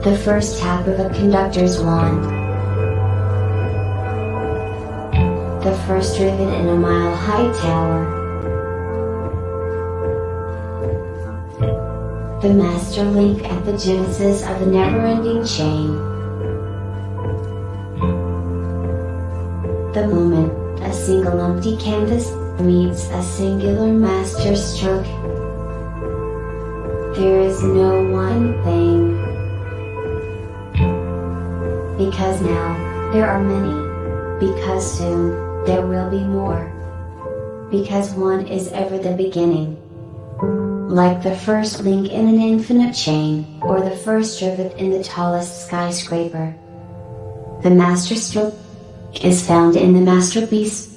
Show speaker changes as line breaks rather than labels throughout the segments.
The first tap of a conductor's wand. The first rivet in a mile-high tower. The master link at the genesis of a never-ending chain. The moment a single empty canvas meets a singular master stroke. There is no one thing. Because now, there are many. Because soon, there will be more. Because one is ever the beginning. Like the first link in an infinite chain, or the first rivet in the tallest skyscraper. The master stroke is found in the masterpiece.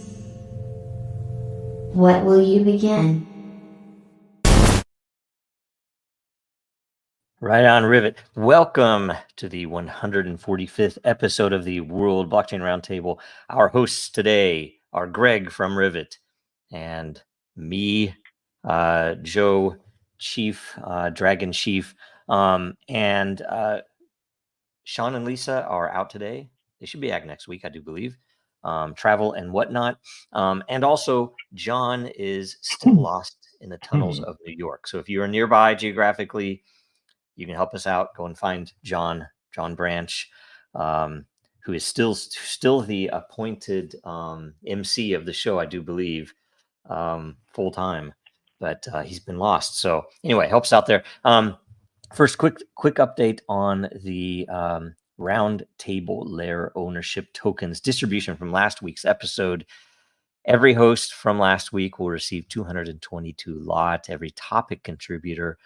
What will you begin?
Right on, Rivet. Welcome to the 145th episode of the World Blockchain Roundtable. Our hosts today are Greg from Rivet and me, Joe Chief, Dragon Chief, and Sean and Lisa are out today. They should be back next week, I do believe. Travel and whatnot. And also, John is still lost in the tunnels of New York. So if you are nearby geographically, you can help us out. Go and find John Branch, who is still the appointed MC of the show, I do believe, full time, but he's been lost. So anyway, helps out there. First, quick update on the round table layer ownership tokens distribution from last week's episode. Every host from last week will receive 222 lot. Every topic contributor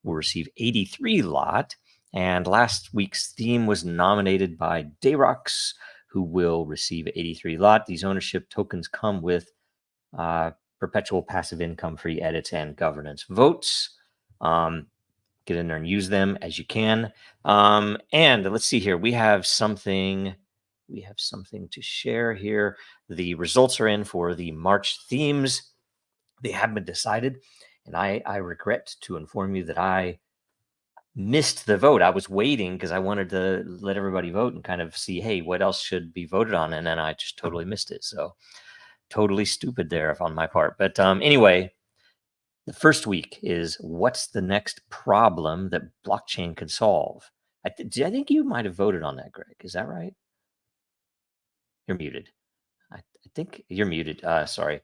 will receive 83 lot. And last week's theme was nominated by Dayrox, who will receive 83 lot. These ownership tokens come with perpetual passive income, free edits, and governance votes. Get in there and use them as you can. And let's see here. We have something to share here. The results are in for the March themes. They have been decided. And I regret to inform you that I missed the vote. I was waiting because I wanted to let everybody vote and kind of see, hey, what else should be voted on? And then I just totally missed it. So totally stupid there on my part. But anyway, the first week is what's the next problem that blockchain can solve? I think you might have voted on that, Greg. Is that right? You're muted. I think you're muted. Sorry.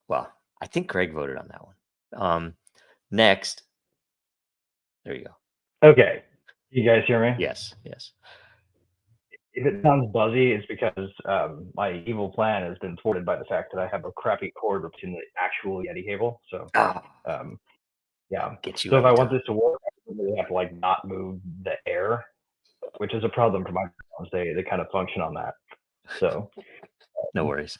Well, I think Greg voted on that one. Next. There you go.
Okay. You guys hear me?
Yes.
If it sounds buzzy, it's because my evil plan has been thwarted by the fact that I have a crappy cord between the actual Yeti cable. So, yeah. So if I want this to work, I really have to not move the air, which is a problem for microphones. They kind of function on that. So
no worries.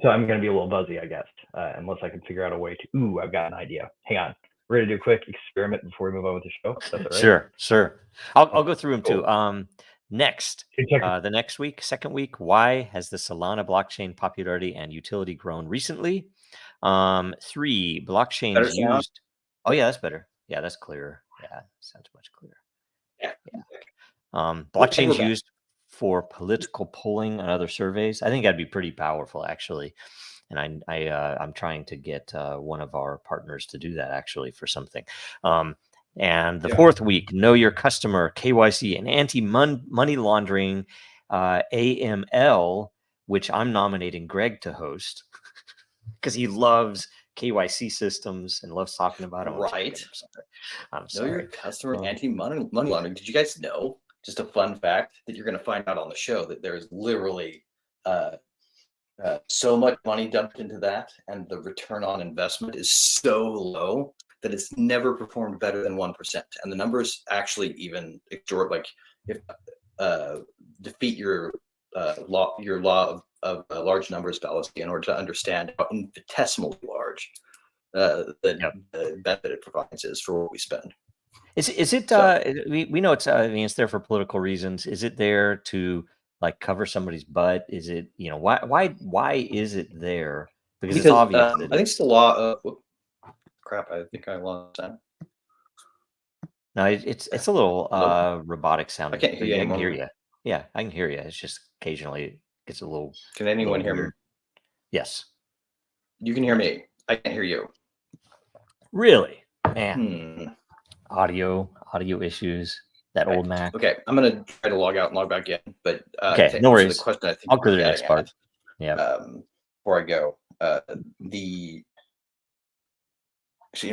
So I'm going to be a little buzzy, I guess, unless I can figure out a way to. Ooh, I've got an idea. Hang on. We're going to do a quick experiment before we move on with the show. That's all right?
Sure. I'll go through them too. Next, the next week, second week, why has the Solana blockchain popularity and utility grown recently? 3, blockchains used. Oh yeah, that's better. Yeah, that's clearer. Yeah, sounds much clearer. Yeah. Blockchains used for political polling and other surveys. I think that'd be pretty powerful, actually. And I'm trying to get one of our partners to do that actually for something. And the fourth week, know your customer, KYC, and anti-money laundering, AML, which I'm nominating Greg to host because he loves KYC systems and loves talking about them.
Right.
I'm sorry.
Know your customer, anti-money laundering. Did you guys know, just a fun fact, that you're going to find out on the show that there's literally so much money dumped into that, and the return on investment is so low that it's never performed better than 1%. And the numbers actually even extort, if defeat your law of large numbers fallacy in order to understand how infinitesimally large the benefit it provides is for what we spend.
Is it? We know it's. It's there for political reasons. Is it there to cover somebody's butt? Is it? Why is it there? Because it's obvious.
I think it's the law of. Crap! I think I lost that.
No, it's a little
Hello?
robotic
I
sounding.
can't hear
But
you
I can hear
anymore.
you. Yeah, I can hear you. It's just occasionally it gets a little
Can anyone hear me?
weird. Yes.
You can hear me. I can't hear you.
Really? Man.
Hmm.
Audio issues. That old Mac.
Okay, I'm gonna try to log out and log back in. But
Okay,
to
no
answer the
worries.
question, I think
I'll go to
we're
the next
getting
part.
at,
Yeah.
before I go, actually,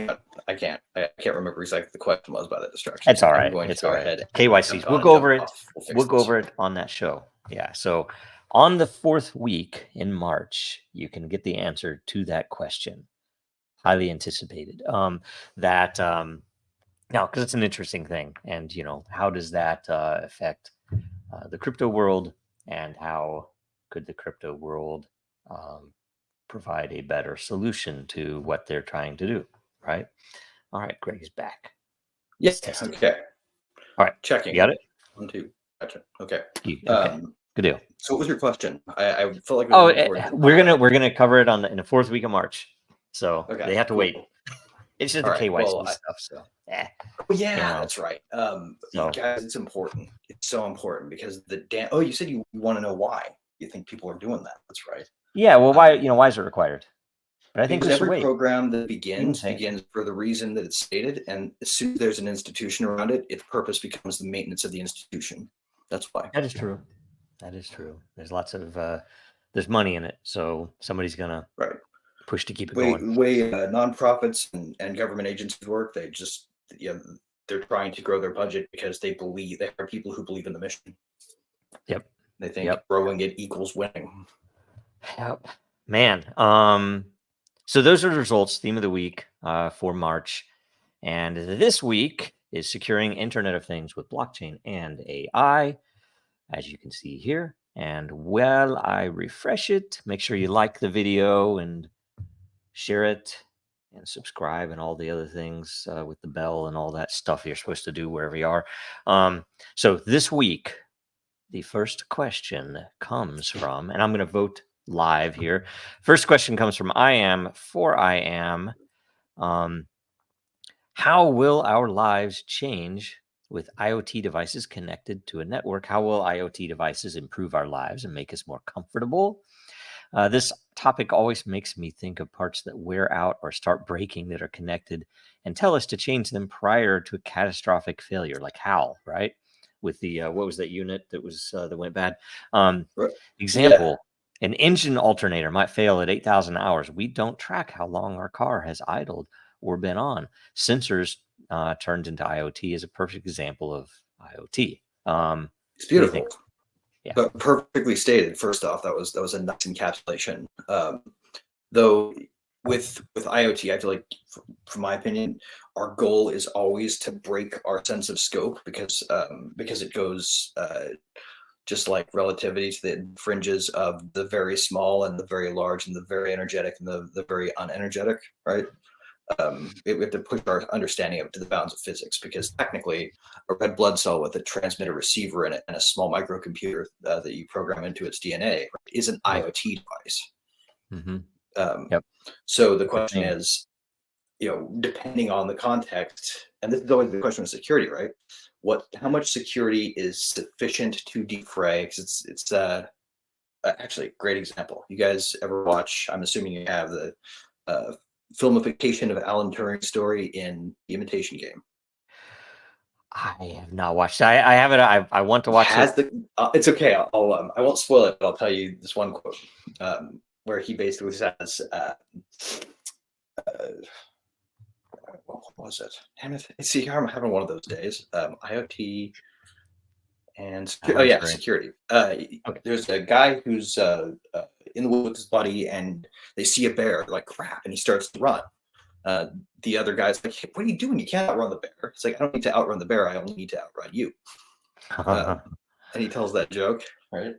you know, I can't remember exactly what the question was about that distraction.
It's all right.
I'm going
It's
to go
all right.
ahead.
KYCs. We'll go over it. We'll go over it on that show. Yeah. So on the 4th week in March, you can get the answer to that question. Highly anticipated. Now, because it's an interesting thing, and how does that affect the crypto world, and how could the crypto world provide a better solution to what they're trying to do? Right. All right. Greg is back.
Yes.
Let's test it.
Okay.
All right.
Checking.
You got it?
1, 2. Gotcha. Okay.
Okay. Good deal.
So what was your question? I felt like it
Oh,
was important.
we're gonna cover it in the 4th week of March, so
Okay,
they have to
cool.
wait. It's just
All
the
right,
KYC
well,
stuff. So
yeah,
you know.
that's right.
So-
Guys, it's important. It's so important because oh, you said you want to know why you think people are doing that. That's right.
Yeah. Well, why is it required? But I think
Because
we should
every
wait.
program that
say it.
begins for the reason that it's stated, and as soon as there's an institution around it, its purpose becomes the maintenance of the institution. That's why.
That is true. That is true. There's lots of there's money in it, so somebody's gonna
Right.
push to keep it
Way
going.
nonprofits and government agencies work. They just they're trying to grow their budget because they are people who believe in the mission.
Yep.
They think growing it equals winning.
Yep. Man. So those are the results. Theme of the week for March, and this week is securing Internet of Things with blockchain and AI, as you can see here. And while I refresh it, make sure you like the video and share it and subscribe and all the other things with the bell and all that stuff you're supposed to do wherever you are. So this week, the first question comes from, and I'm going to vote live here. First question comes from I am. How will our lives change with IoT devices connected to a network? How will IoT devices improve our lives and make us more comfortable? This topic always makes me think of parts that wear out or start breaking that are connected and tell us to change them prior to a catastrophic failure, like HAL, right? With the, what was that unit that went bad? Example, an engine alternator might fail at 8,000 hours. We don't track how long our car has idled or been on. Sensors turned into IoT is a perfect example of IoT.
It's beautiful.
Yeah.
But perfectly stated. First off, that was a nice encapsulation. Though with IoT, I feel like, from my opinion, our goal is always to break our sense of scope because it goes just like relativity to the fringes of the very small and the very large and the very energetic and the very unenergetic, right? We have to push our understanding up to the bounds of physics because technically a red blood cell with a transmitter receiver in it and a small microcomputer that you program into its DNA is an IoT device.
Mm-hmm.
So the question is, depending on the context, and this is always the question of security, right? How much security is sufficient to defray? Because it's actually a great example. You guys ever watch? I'm assuming you have the filmification of Alan Turing's story in The Imitation Game.
I have not watched. I have it. I want to watch it.
It's okay. I won't spoil it, but I'll tell you this one quote where he basically says, "What was it? Damn it! See, I'm having one of those days. IoT and security. Okay. There's a guy who's in the woods with his buddy, and they see a bear. Like crap, and he starts to run. The other guy's like, hey, what are you doing? You can't outrun the bear. It's like, I don't need to outrun the bear. I only need to outrun you. And he tells that joke, right?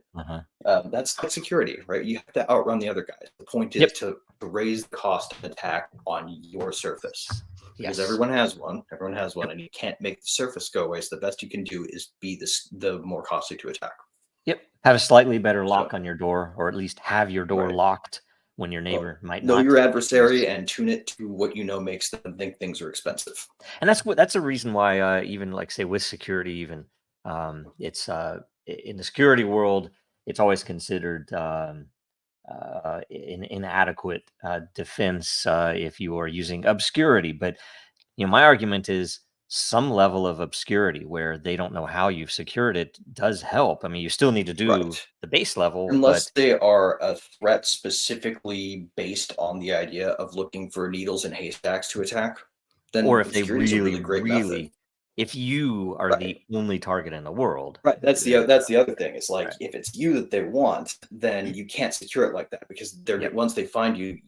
That's security, right? You have to outrun the other guys. The point is to raise the cost of attack on your surface. Because everyone has one, and you can't make the surface go away. So the best you can do is be the more costly to attack.
Yep. Have a slightly better lock on your door, or at least have your door locked when your neighbor might
know
not.
your adversary and tune it to what you know makes them think things are expensive.
And that's a reason why even like say with security, even it's in the security world, it's always considered inadequate defense if you are using obscurity. But my argument is some level of obscurity where they don't know how you've secured it does help. I mean, you still need to do the base level,
unless
but
they are a threat specifically based on the idea of looking for needles in haystacks to attack. Then
or if they
obscurity is a
really,
really great method.
if you are the only target in the world,
Right. That's the other thing. It's like
Right.
if it's you that they want, then you can't secure it like that because they're once they find you,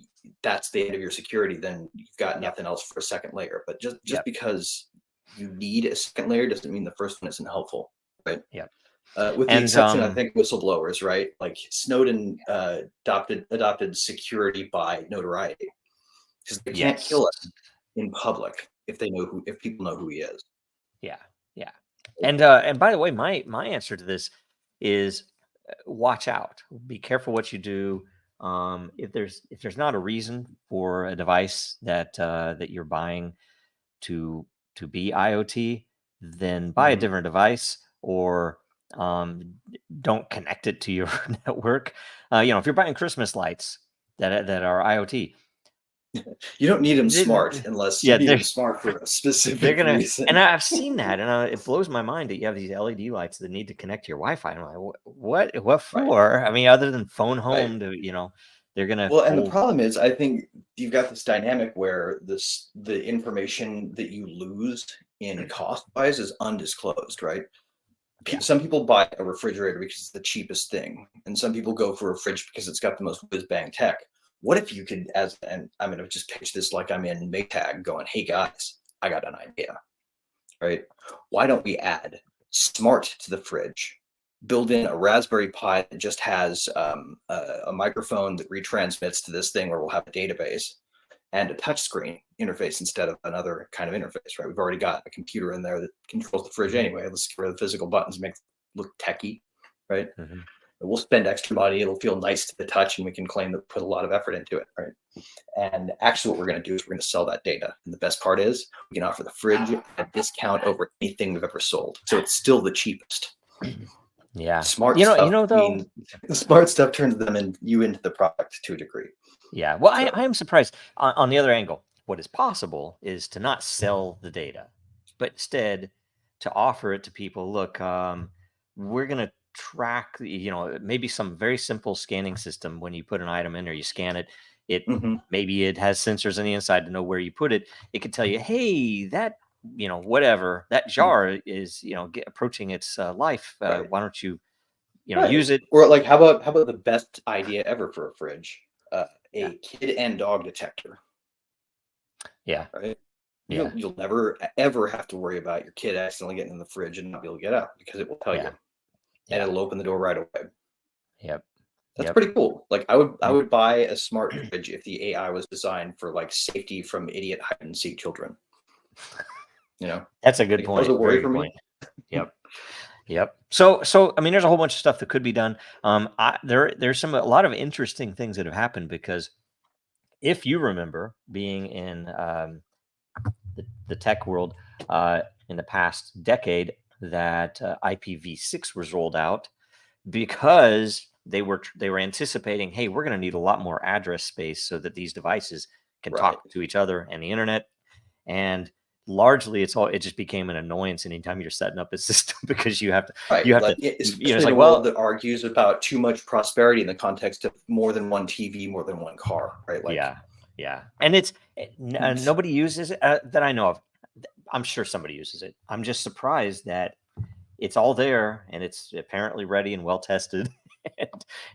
that's the end of your security. Then you've got nothing else for a second layer. But just because you need a second layer doesn't mean the first one isn't helpful, right?
Yeah.
With the exception, I think whistleblowers, right? Like Snowden adopted security by notoriety because they can't kill him in public if people know who he is.
Yeah. And by the way, my answer to this is watch out. Be careful what you do. If there's not a reason for a device that you're buying to be IoT, then buy a different device or don't connect it to your network. If you're buying Christmas lights that are IoT,
you don't need them smart unless you need them smart for a specific reason.
And I've seen that, and it blows my mind that you have these LED lights that need to connect to your Wi-Fi. I'm like, what for? I mean, other than phone home to, they're gonna.
Well, and the problem is, I think you've got this dynamic where the information that you lose in cost wise is undisclosed, right? Some people buy a refrigerator because it's the cheapest thing, and some people go for a fridge because it's got the most whiz bang tech. What if you could, and I'm going to just pitch this like I'm in Maytag going, hey guys, I got an idea, right? Why don't we add smart to the fridge, build in a Raspberry Pi that just has a microphone that retransmits to this thing where we'll have a database and a touchscreen interface instead of another kind of interface, right? We've already got a computer in there that controls the fridge anyway. Let's get rid of the physical buttons, make it look techy, right? We'll spend extra money. It'll feel nice to the touch, and we can claim that we put a lot of effort into it, right? And actually what we're going to do is we're going to sell that data. And the best part is we can offer the fridge a discount over anything we've ever sold. So it's still the cheapest.
Yeah.
Smart stuff turns you into the product to a degree.
Yeah. Well, I am surprised. On the other angle, what is possible is to not sell the data, but instead to offer it to people. Look, we're going to track, maybe some very simple scanning system. When you put an item in or you scan it, maybe it has sensors on the inside to know where you put it. It could tell you, hey, that, whatever, that jar is, approaching its life. Why don't you, use it?
Or like, how about the best idea ever for a fridge? A kid and dog detector.
Yeah.
Right. Yeah. You'll never ever have to worry about your kid accidentally getting in the fridge and not be able to get out because it will tell you, and it'll open the door right away.
Yep.
That's pretty cool. Like I would buy a smart fridge if the AI was designed for like safety from idiot hide and seek children.
That's a good point.
That was a worry for
me. Yep. So I mean, there's a whole bunch of stuff that could be done. There's a lot of interesting things that have happened because if you remember being in the tech world in the past decade, that IPv6 was rolled out because they were anticipating, hey, we're going to need a lot more address space so that these devices can talk to each other and the internet. And largely it just became an annoyance anytime you're setting up a system because you have to
especially in a world that argues about too much prosperity in the context of more than one TV, more than one car, right? Like
and it's nobody uses it that I know of. I'm sure somebody uses it. I'm just surprised that it's all there and it's apparently ready and well tested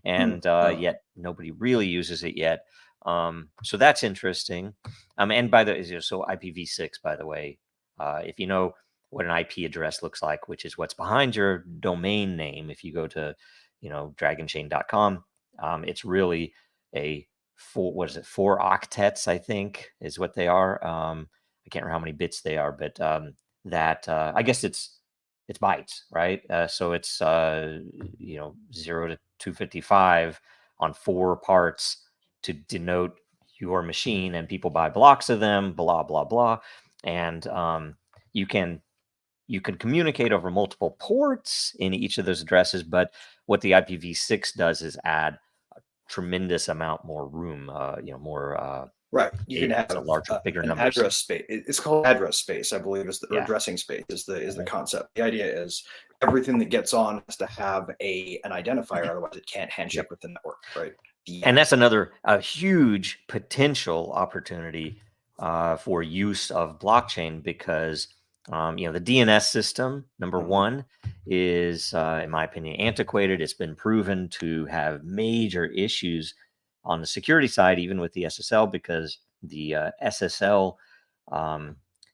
and yet nobody really uses it yet. So that's interesting. And so IPv6, by the way, if you know what an IP address looks like, which is what's behind your domain name, if you go to, dragonchain.com, it's really a 4 octets, I think is what they are. I can't remember how many bits they are, but I guess it's bytes, right? So it's 0 to 255 on 4 parts. to denote your machine, and people buy blocks of them, blah blah blah, and you can communicate over multiple ports in each of those addresses. But what the IPv6 does is add a tremendous amount more room, more
right. You can
data,
have
so larger, bigger
an
numbers.
address space. It's called address space, I believe, is the or
Yeah.
addressing space is the concept. The idea is everything that gets on has to have an identifier, otherwise it can't handshake with the network, right?
And that's another huge potential opportunity for use of blockchain, because the DNS system, number one, is, in my opinion, antiquated. It's been proven to have major issues on the security side, even with the SSL, because the SSL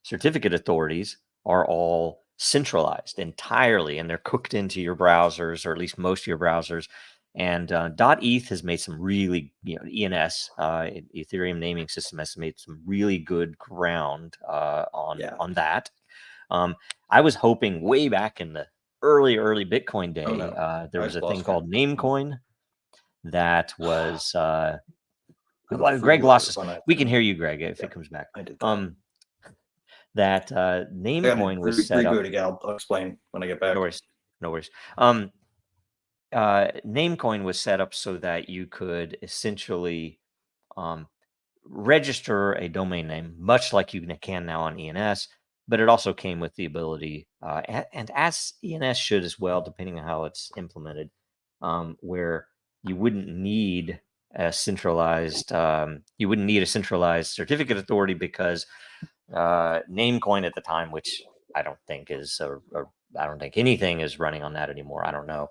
certificate authorities are all centralized entirely, and they're cooked into your browsers, or at least most of your browsers. And .eth has made some really, ENS, Ethereum naming system, has made some really good ground on that. I was hoping way back in the early Bitcoin day, there was a thing called Namecoin that was. Greg lost us. We can hear you, Greg, if it comes back.
I did that.
That Namecoin was set up.
Reboot again. I'll explain when I get back.
No worries. Namecoin was set up so that you could essentially register a domain name, much like you can now on ENS, but it also came with the ability, and as ENS should as well, depending on how it's implemented, where you wouldn't need a centralized certificate authority, because Namecoin at the time, which I don't think is, I don't think anything is running on that anymore. I don't know.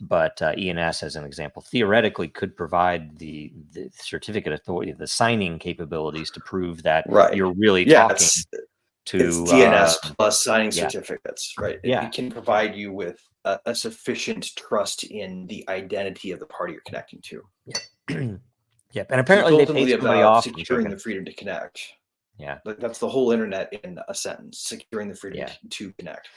But ENS, as an example, theoretically could provide the certificate authority, the signing capabilities to prove that you're really talking to
it's DNS plus signing certificates, right? It can provide you with a sufficient trust in the identity of the party you're connecting to.
Yep. And apparently they paid somebody off.
Securing the freedom to connect.
Yeah.
That's the whole internet in a sentence: securing the freedom to connect.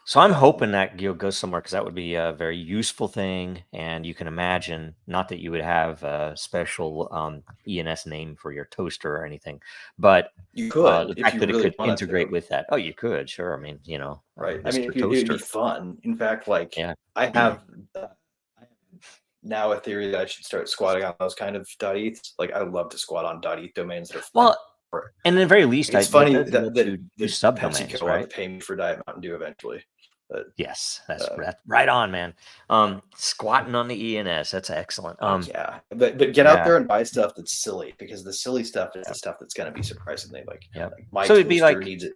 So I'm hoping that goes somewhere, because that would be a very useful thing. And you can imagine, not that you would have a special ENS name for your toaster or anything, but
you could,
the fact that it could integrate with that. Oh, you could, sure. I mean,
right. I mean, it'd be fun. In fact, I have now a theory that I should start squatting on those kind of .eths. Like, I would love to squat on .eth domains that are
and at the very least,
it's funny that the
subdomains,
right? Want to pay me for Diet Mountain Dew eventually. But,
yes, that's right on, man. Squatting on the ENS, that's excellent.
But get out there and buy stuff that's silly, because the silly stuff is the stuff that's going to be surprisingly my toaster needs it.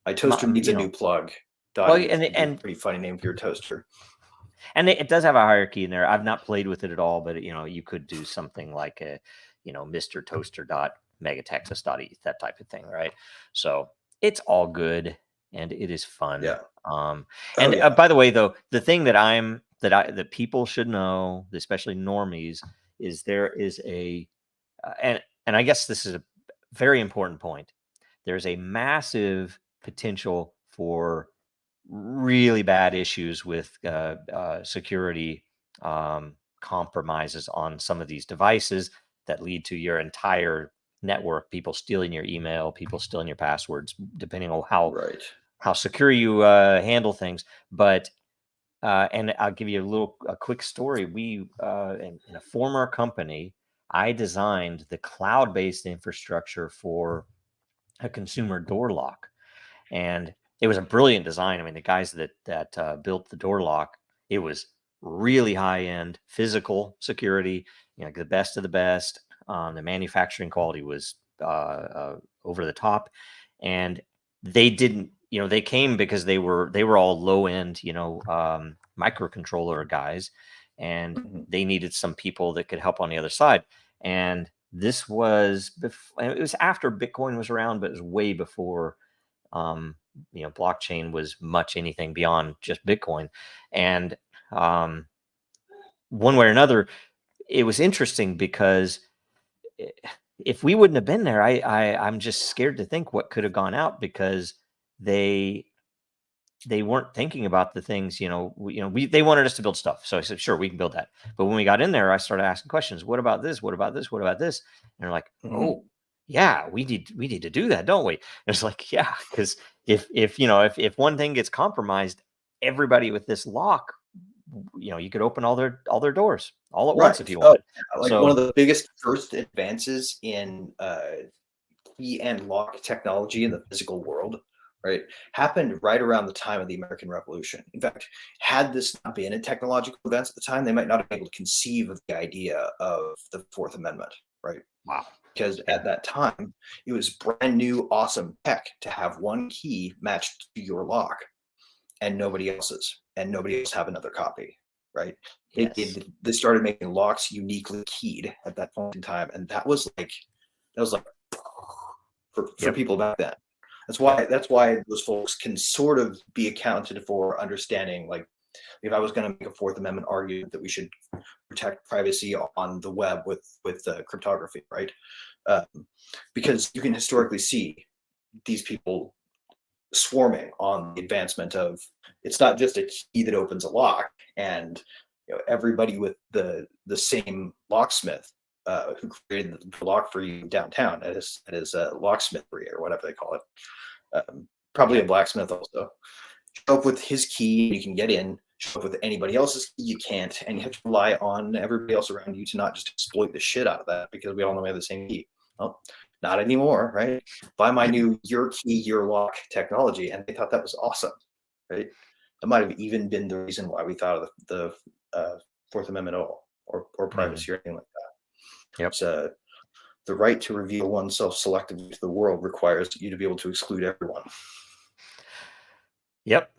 My toaster needs a new plug. And pretty funny name for your toaster.
And it does have a hierarchy in there. I've not played with it at all, but you could do something like a Mr. Toaster megatexas.eth, that type of thing, right? So it's all good and it is fun. By the way, though, the thing that people should know, especially normies, is there is and I guess this is a very important point. There's a massive potential for really bad issues with security compromises on some of these devices that lead to your entire network, people stealing your email, people stealing your passwords, depending on how secure you handle things. But and I'll give you a quick story. We in a former company, I designed the cloud-based infrastructure for a consumer door lock, and it was a brilliant design. I mean, the guys that built the door lock, it was really high-end physical security, the best of the best. The manufacturing quality was over the top, and they didn't. They came because they were all low-end, microcontroller guys, and they needed some people that could help on the other side. And this was it was after Bitcoin was around, but it was way before blockchain was much anything beyond just Bitcoin. And one way or another, it was interesting, because if we wouldn't have been there, I'm just scared to think what could have gone out, because they they weren't thinking about the things, they wanted us to build stuff. So I said, sure, we can build that. But when we got in there, I started asking questions. What about this? What about this? What about this? And they're like, oh yeah, we need to do that, don't we? And it's like, yeah, because if one thing gets compromised, everybody with this lock, you could open all their doors all at once if you wanted.
Like one of the biggest first advances in key and lock technology in the physical world, right, happened right around the time of the American Revolution. In fact, had this not been a technological advance at the time, they might not have been able to conceive of the idea of the Fourth Amendment, right?
Wow.
Because at that time, it was brand new, awesome tech to have one key matched to your lock and nobody else's, and nobody else have another copy, right?
Yes.
They started making locks uniquely keyed at that point in time, and that was like for people back then. That's why those folks can sort of be accounted for understanding, like, if I was going to make a Fourth Amendment argument that we should protect privacy on the web with cryptography, right? Because you can historically see these people swarming on the advancement of, it's not just a key that opens a lock, and everybody with the same locksmith who created the lock for you downtown at his locksmithery or whatever they call it, probably a blacksmith also, show up with his key, you can get in. Show up with anybody else's key, you can't, and you have to rely on everybody else around you to not just exploit the shit out of that, because we all know we have the same key. Well, not anymore, right? Buy my new your key, your lock technology, and they thought that was awesome, right? That might have even been the reason why we thought of the Fourth Amendment at all, or privacy or anything like that.
Yep.
So the right to reveal oneself selectively to the world requires you to be able to exclude everyone.
Yep.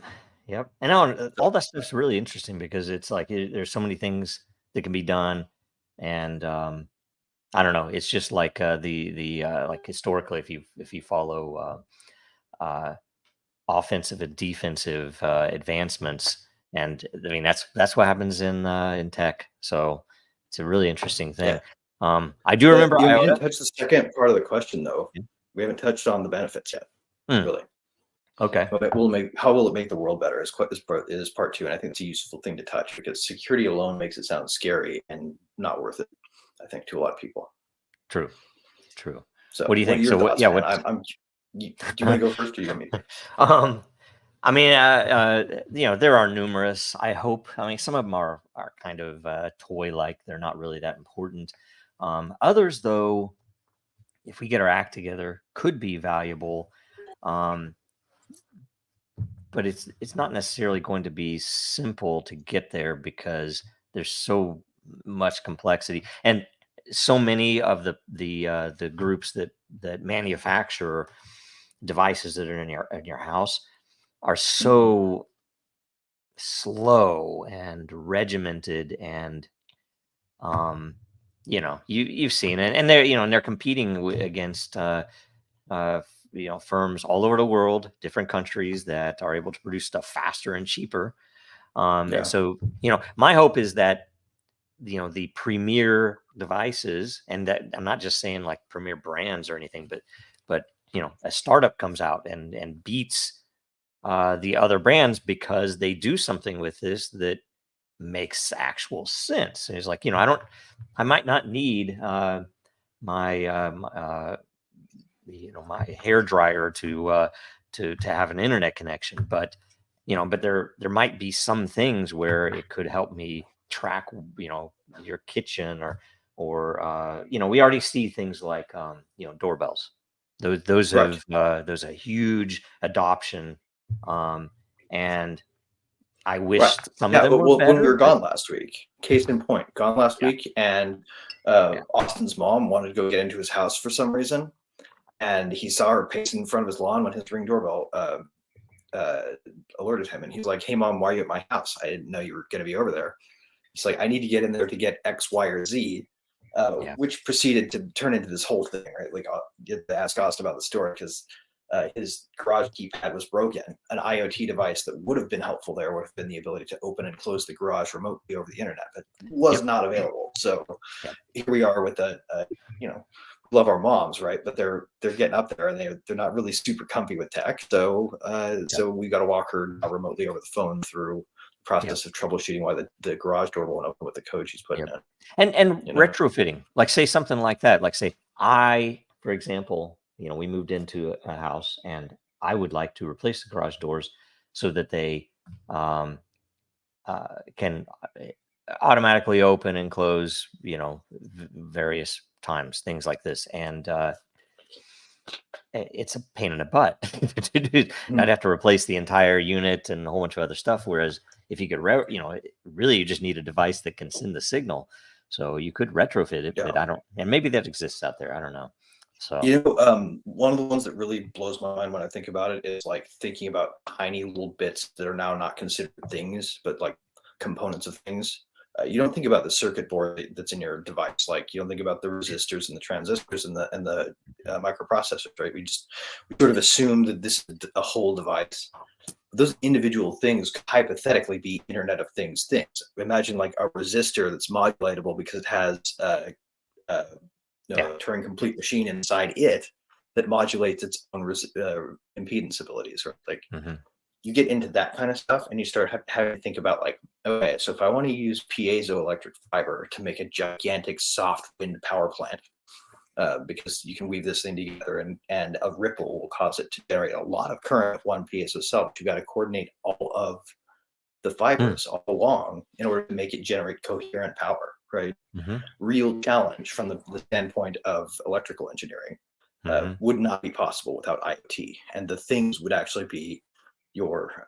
And all that stuff's really interesting, because it's like there's so many things that can be done, and I don't know. It's just like the like historically, if you follow offensive and defensive advancements, and I mean that's what happens in tech. So it's a really interesting thing.
Yeah.
I do remember
we didn't touch the second part of the question though. We haven't touched on the benefits yet. Really.
Okay.
But how will it make the world better is part two, and I think it's a useful thing to touch, because security alone makes it sound scary and not worth it, I think, to a lot of people.
True.
So
what do you think?
So
what?
Yeah, do you want to go first, or you want me to?
I mean, there are numerous. I hope. I mean, some of them are kind of toy-like. They're not really that important. Others, though, if we get our act together, could be valuable. But it's not necessarily going to be simple to get there, because there's so much complexity, and so many of the groups that manufacture devices that are in your house are so slow and regimented, and you've seen it, and they're competing against firms all over the world, different countries that are able to produce stuff faster and cheaper. And so, my hope is that, the premier devices, and that I'm not just saying like premier brands or anything, but a startup comes out and beats the other brands, because they do something with this that makes actual sense. And it's like, I might not need my my hair dryer to have an internet connection, but there might be some things where it could help me track your kitchen, or we already see things like doorbells. Those have those a huge adoption, and I wish some of them were better.
When we were gone last week, case in point, week, and Austin's mom wanted to go get into his house for some reason. And he saw her pacing in front of his lawn when his Ring doorbell alerted him. And he's like, "Hey, Mom, why are you at my house? I didn't know you were going to be over there." He's like, "I need to get in there to get X, Y, or Z," which proceeded to turn into this whole thing, right? Like, you had to ask Austin about the story, because his garage keypad was broken. An IoT device that would have been helpful there would have been the ability to open and close the garage remotely over the internet, but was not available. So here we are with love our moms, right? But they're getting up there and they're not really super comfy with tech. So so we got to walk her remotely over the phone through the process of troubleshooting why the garage door won't open with the code she's putting in.
And retrofitting, like say something like that, like say for example, we moved into a house and I would like to replace the garage doors so that they can automatically open and close, various times, things like this. And it's a pain in the butt to do. I'd have to replace the entire unit and a whole bunch of other stuff. Whereas if you could, really you just need a device that can send the signal. So you could retrofit it, but and maybe that exists out there. I don't know. So,
one of the ones that really blows my mind when I think about it is like thinking about tiny little bits that are now not considered things, but like components of things. You don't think about the circuit board that's in your device. Like you don't think about the resistors and the transistors and the microprocessors, right? We sort of assume that this is a whole device. Those individual things could hypothetically be Internet of Things things. Imagine like a resistor that's modulatable because it has Turing complete machine inside it that modulates its own impedance abilities, right? Like you get into that kind of stuff and you start having to think about like, okay, so if I want to use piezoelectric fiber to make a gigantic soft wind power plant, because you can weave this thing together and a ripple will cause it to generate a lot of current with one piezo cell, but you got to coordinate all of the fibers all along in order to make it generate coherent power, right? Real challenge from the standpoint of electrical engineering. Would not be possible without IoT, and the things would actually be your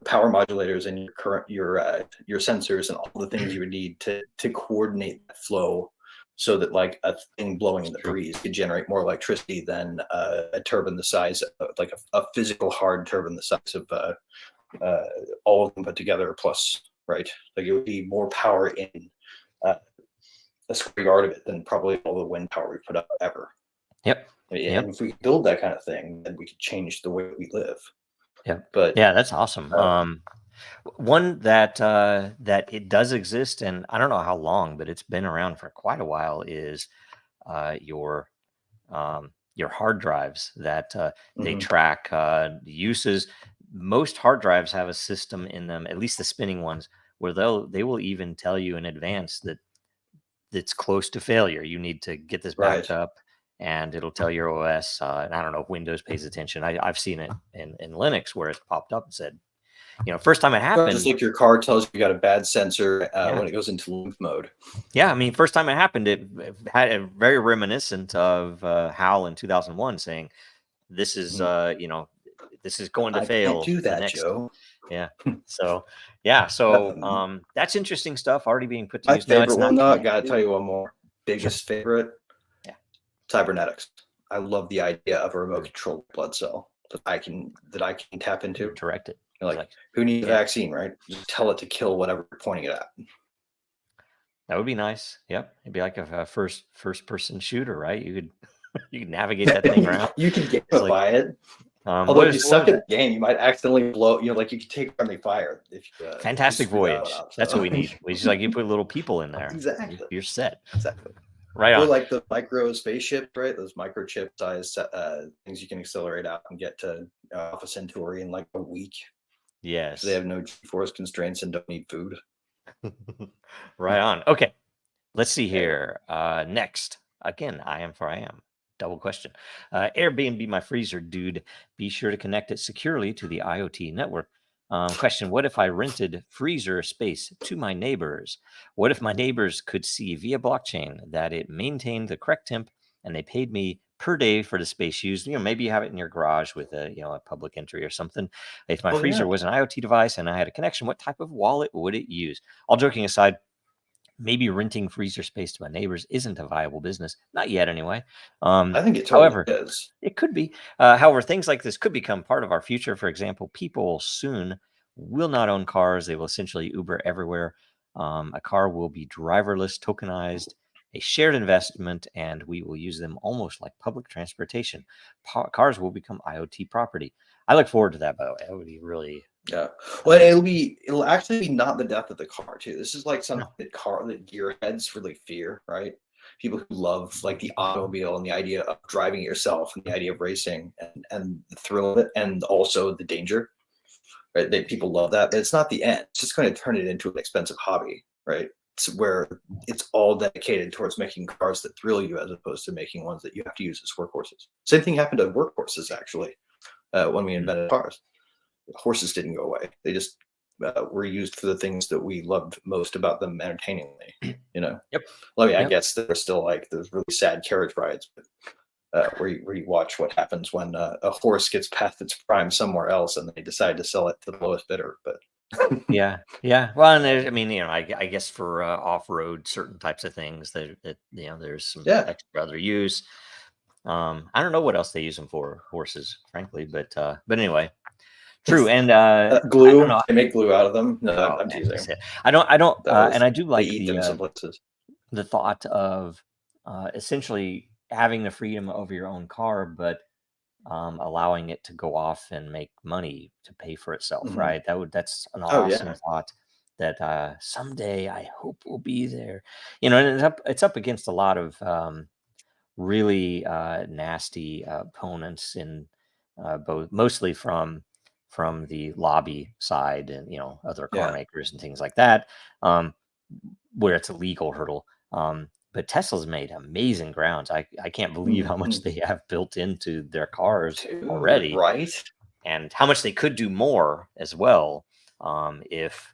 power modulators and your sensors and all the things you would need to coordinate that flow, so that like a thing blowing in the breeze could generate more electricity than a turbine the size of like a physical hard turbine the size of all of them put together plus, right? Like it would be more power in a square yard of it than probably all the wind power we put up ever.
And
if we build that kind of thing, then we could change the way we live. But
that's awesome. One that it does exist, and I don't know how long, but it's been around for quite a while, is your hard drives that they track uses. Most hard drives have a system in them, at least the spinning ones, where they will even tell you in advance that it's close to failure. You need to get this backed up, and it'll tell your OS. And I don't know if Windows pays attention. I've seen it in Linux where it's popped up and said, first time it happened.
Just like your car tells you got a bad sensor when it goes into limp mode.
Yeah, I mean, first time it happened, it had a very reminiscent of HAL in 2001 saying, this is, this is going to fail.
Can't do that, Joe.
Yeah. So, that's interesting stuff already being put to use.
My favorite one, though, I got to tell you one more. Biggest favorite. Cybernetics. I love the idea of a remote controlled blood cell that I can tap into.
Direct it.
Like who needs a vaccine, right? Just tell it to kill whatever you're pointing it at.
That would be nice. Yep. It'd be like a first person shooter, right? You could navigate that thing around.
You can gamify it. Although if you suck at the game, you might accidentally blow. Like you could take friendly fire. If
Fantastic Voyage. That's what we need. We just you put little people in there.
Exactly.
You're set.
Exactly.
Right on.
Or like the micro spaceship, right? Those microchip size things you can accelerate out and get to Alpha Centauri in like a week.
Yes.
They have no G-force constraints and don't need food.
Right on. Okay. Let's see here. Next. Again, I am. Double question. Airbnb my freezer, dude. Be sure to connect it securely to the IoT network. Question: what if I rented freezer space to my neighbors? What if my neighbors could see via blockchain that it maintained the correct temp and they paid me per day for the space used? Maybe you have it in your garage with a public entry or something. If my freezer was an IoT device and I had a connection, what type of wallet would it use? All joking aside, maybe renting freezer space to my neighbors isn't a viable business. Not yet, anyway.
I think it totally is.
It could be. However, things like this could become part of our future. For example, people soon will not own cars. They will essentially Uber everywhere. A car will be driverless, tokenized, a shared investment, and we will use them almost like public transportation. Cars will become IoT property. I look forward to that, by the way. That would be really...
Yeah. Well, it'll actually be not the death of the car too. This is like something that gearheads really fear, right? people who love like the automobile and the idea of driving it yourself and the idea of racing and the thrill of it and also the danger, right? People love that. But it's not the end. It's just going to turn it into an expensive hobby, right? It's where it's all dedicated towards making cars that thrill you as opposed to making ones that you have to use as workhorses. Same thing happened to workhorses, actually, when we invented cars. Horses didn't go away. They just were used for the things that we loved most about them entertainingly, you know?
Yep.
Well, I mean,
Yep.
I guess there's still like those really sad carriage rides, but where you watch what happens when a horse gets past its prime somewhere else and they decide to sell it to the lowest bidder. But
Yeah. Well, and I mean, I guess for off-road, certain types of things that there's some extra other use. I don't know what else they use them for, horses, frankly, but anyway, true. And
glue,
I don't know.
they make glue out of them. No,
Oh,
I'm
man,
teasing.
I don't, and I do like
they eat them some places.
the thought of essentially having the freedom over your own car, but allowing it to go off and make money to pay for itself,
Mhm.
right? That's an awesome thought that someday I hope will be there. And it's up against a lot of really nasty opponents in mostly from the lobby side and other car makers and things like that, where it's a legal hurdle. But Tesla's made amazing grounds. I can't believe how much they have built into their cars already,
right?
And how much they could do more as well, if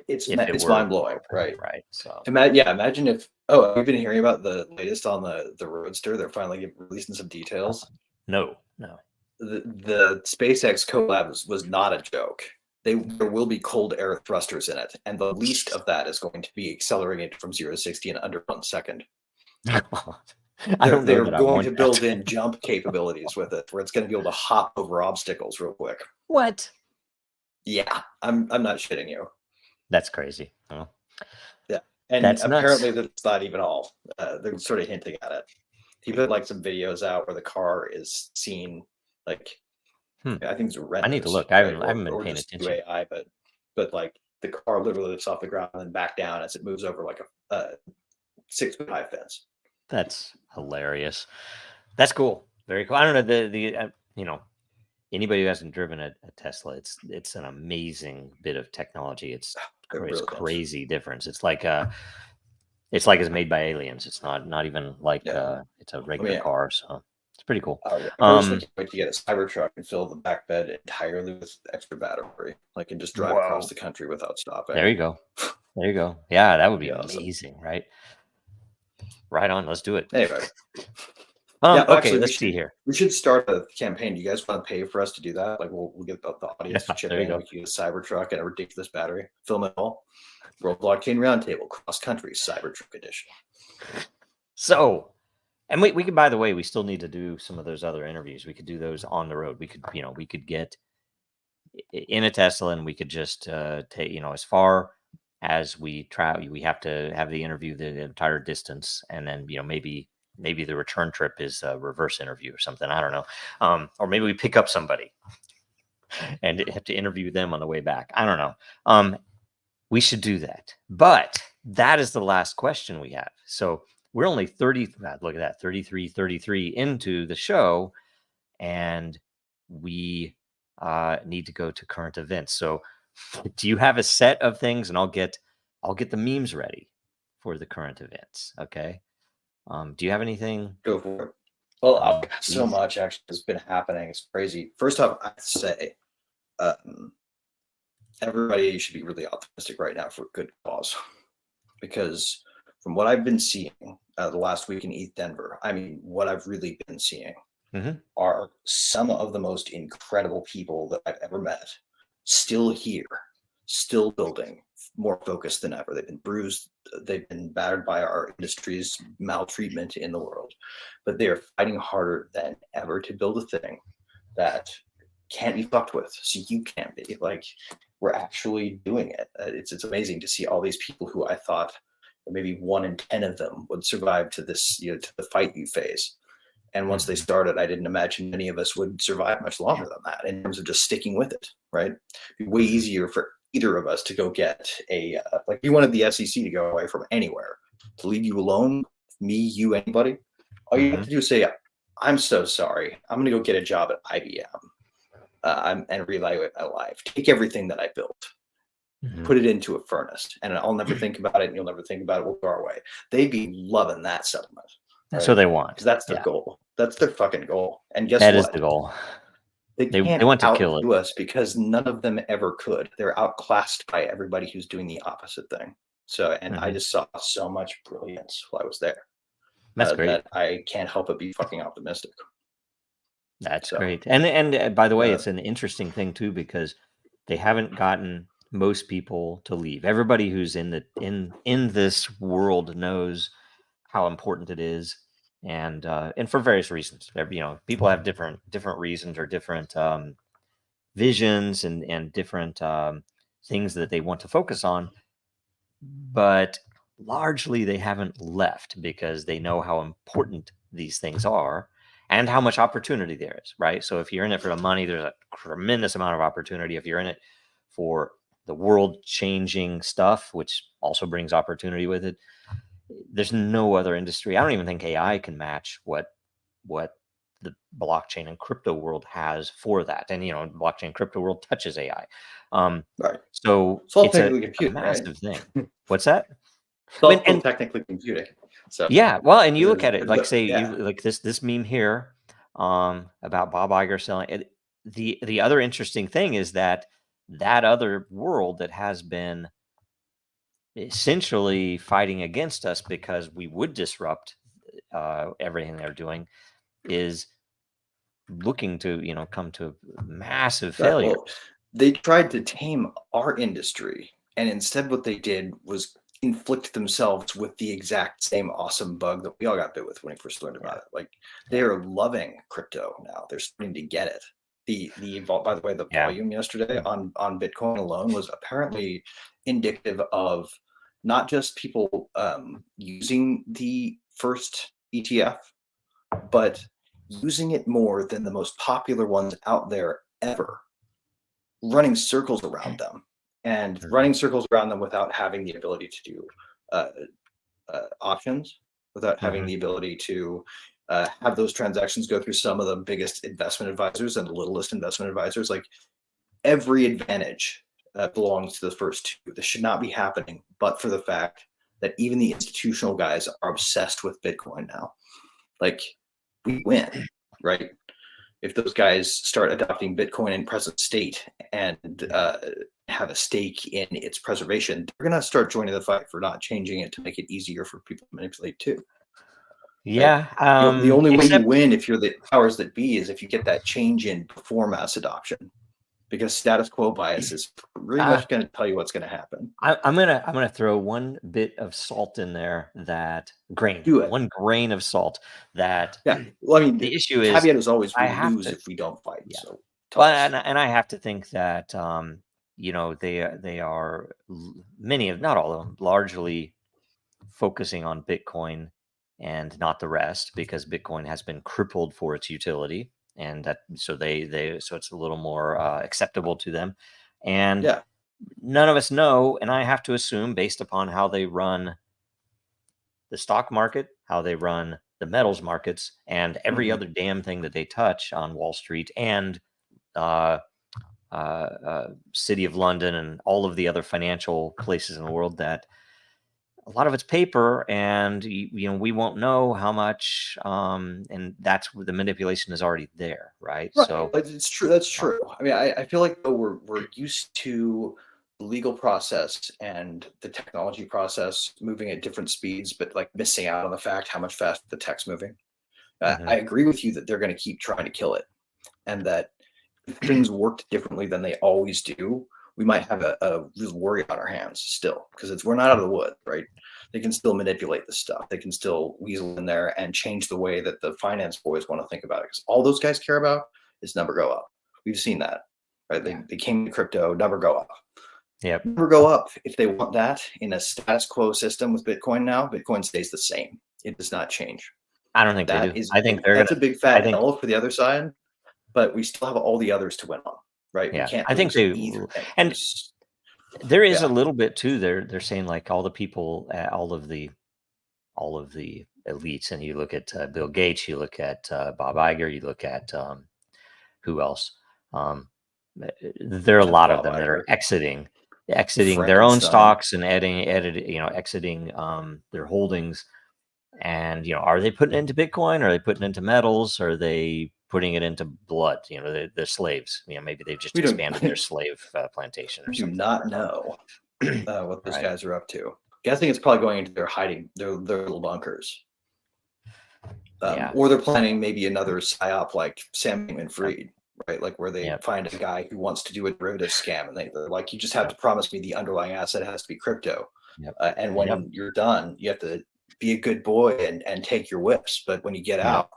it's mind blowing, right?
Right. So
imagine if you've been hearing about the latest on the Roadster. They're finally releasing some details.
No.
The SpaceX collab was not a joke. There will be cold air thrusters in it, and the least of that is going to be accelerating it from 0 to 60 in under 1 second. They're going to build in jump capabilities with it, where it's going to be able to hop over obstacles real quick.
What?
Yeah, I'm not shitting you.
That's crazy. Oh.
Yeah, and
that's
apparently
nuts.
that's not even all. They're sort of hinting at it. He put like some videos out where the car is seen like. I think it's renders.
I need to look. I haven't been paying attention.
AI, but like the car literally lifts off the ground and then back down as it moves over like a 6-foot high fence.
That's hilarious. That's cool. Very cool. I don't know anybody who hasn't driven a Tesla, it's an amazing bit of technology. It's crazy difference. It's like it's made by aliens. It's not even like it's a regular car. So it's pretty cool.
I just can't wait to get a Cybertruck and fill the back bed entirely with extra battery, like and just drive across the country without stopping.
There you go. Yeah, that would be amazing, right? Right on. Let's do it.
Anyway.
Okay,
actually,
let's see here.
We should start a campaign. Do you guys want to pay for us to do that? Like we'll get the audience to chip in. We can get a Cybertruck and a ridiculous battery. Film it all. World Blockchain Roundtable, cross country Cybertruck edition.
So, and we could, by the way, we still need to do some of those other interviews. We could do those on the road. We could get in a Tesla and we could just take, as far as we travel, we have to have the interview the entire distance. And then, maybe the return trip is a reverse interview or something. I don't know. Or maybe we pick up somebody and have to interview them on the way back. I don't know. We should do that. But that is the last question we have. So we're only 33 into the show, and we need to go to current events. So do you have a set of things? And I'll get the memes ready for the current events. Okay. Do you have anything?
Go for it. Well, so much actually has been happening. It's crazy. First off, I'd say everybody should be really optimistic right now for a good cause, because from what I've been seeing the last week in ETH Denver, I mean, what I've really been seeing are some of the most incredible people that I've ever met still here, still building, more focused than ever. They've been bruised. They've been battered by our industry's maltreatment in the world, but they are fighting harder than ever to build a thing that can't be fucked with. So you can't be. Like, we're actually doing it. It's amazing to see all these people who I thought maybe 1 in 10 of them would survive to this, to the fight you phase. And once they started, I didn't imagine many of us would survive much longer than that in terms of just sticking with it, right? It'd be way easier for either of us to go get a, like, you wanted the SEC to go away from anywhere. To leave you alone, me, you, anybody, all you have to do is say, I'm so sorry. I'm going to go get a job at IBM and reevaluate my life. Take everything that I built, put it into a furnace, and I'll never think about it, and you'll never think about it. We'll go our way. They'd be loving that settlement.
That's what they want.
Because that's their goal. That's their fucking goal. And guess
that
what?
is the goal.
They can't
want to kill
outdo us because none of them ever could. They're outclassed by everybody who's doing the opposite thing. So, and I just saw so much brilliance while I was there.
That's great.
That I can't help but be fucking optimistic.
That's great. And by the way, it's an interesting thing too, because they haven't gotten most people to leave. Everybody who's in this world knows how important it is, and for various reasons. People have different reasons or different visions and different things that they want to focus on, but largely they haven't left because they know how important these things are and how much opportunity there is, right? So if you're in it for the money, there's a tremendous amount of opportunity. If you're in it for the world-changing stuff, which also brings opportunity with it, there's no other industry. I don't even think AI can match what the blockchain and crypto world has for that. And blockchain and crypto world touches AI.
Right.
So
it's all
it's a massive thing. What's that?
It's all technically computing. So
yeah, well, and you look at it like, say, like this meme here about Bob Iger selling it. The other interesting thing is that other world that has been essentially fighting against us because we would disrupt everything they're doing is looking to come to massive failure.
Well, they tried to tame our industry, and instead what they did was inflict themselves with the exact same awesome bug that we all got bit with when we first learned about it. Like, they are loving crypto now. They're starting to get it. By the way, the volume yesterday on Bitcoin alone was apparently indicative of not just people using the first ETF, but using it more than the most popular ones out there ever, running circles around them and running circles around them without having the ability to do options, without having the ability to have those transactions go through some of the biggest investment advisors and the littlest investment advisors. Like, every advantage belongs to the first two. This should not be happening, but for the fact that even the institutional guys are obsessed with Bitcoin now. Like, we win, right? If those guys start adopting Bitcoin in present state and have a stake in its preservation, they're going to start joining the fight for not changing it to make it easier for people to manipulate too.
Yeah.
The only way you win if you're the powers that be is if you get that change in before mass adoption, because status quo bias is pretty much going to tell you what's going to happen.
I'm gonna throw one bit of salt in there. One grain of salt. That
Well, I mean,
the issue
caveat is always we
I
lose if we don't fight.
Yeah.
So,
and I have to think that they are many of, not all of them, largely focusing on Bitcoin and not the rest, because Bitcoin has been crippled for its utility, and that so it's a little more acceptable to them. And none of us know, and I have to assume, based upon how they run the stock market, how they run the metals markets, and every other damn thing that they touch on Wall Street and City of London and all of the other financial places in the world, that a lot of it's paper, and we won't know how much, and that's where the manipulation is already there, right? So
it's true. That's true. I mean, I feel like we're used to the legal process and the technology process moving at different speeds, but like missing out on the fact how much faster the tech's moving. I agree with you that they're going to keep trying to kill it, and that if things worked differently than they always do, we might have a real worry on our hands still, because we're not out of the woods, right? They can still manipulate the stuff. They can still weasel in there and change the way that the finance boys want to think about it, because all those guys care about is number go up. We've seen that, right? They came to crypto, number go up.
Yep.
Number go up. If they want that in a status quo system with Bitcoin now, Bitcoin stays the same. It does not change.
I don't think they do. I think
that's a big fat L for the other side, but we still have all the others to win on, right?
Yeah,
we can't.
I think they and there is a little bit too. They're saying, like, all the people, all of the elites, and you look at Bill Gates, you look at Bob Iger, you look at who else? There are a lot of them that are exiting their own stocks and exiting their holdings. And are they putting it into Bitcoin? Are they putting it into metals? Are they putting it into blood? The slaves. Maybe they've just expanded their slave plantation or something.
Do not know what those guys are up to. Guessing it's probably going into their little bunkers. Or they're planning maybe another psyop like Sam Bankman-Fried, right? Like where they find a guy who wants to do a derivative scam, and they're like, you just have to promise me the underlying asset has to be crypto. And when you're done, you have to be a good boy and take your whips. But when you get out,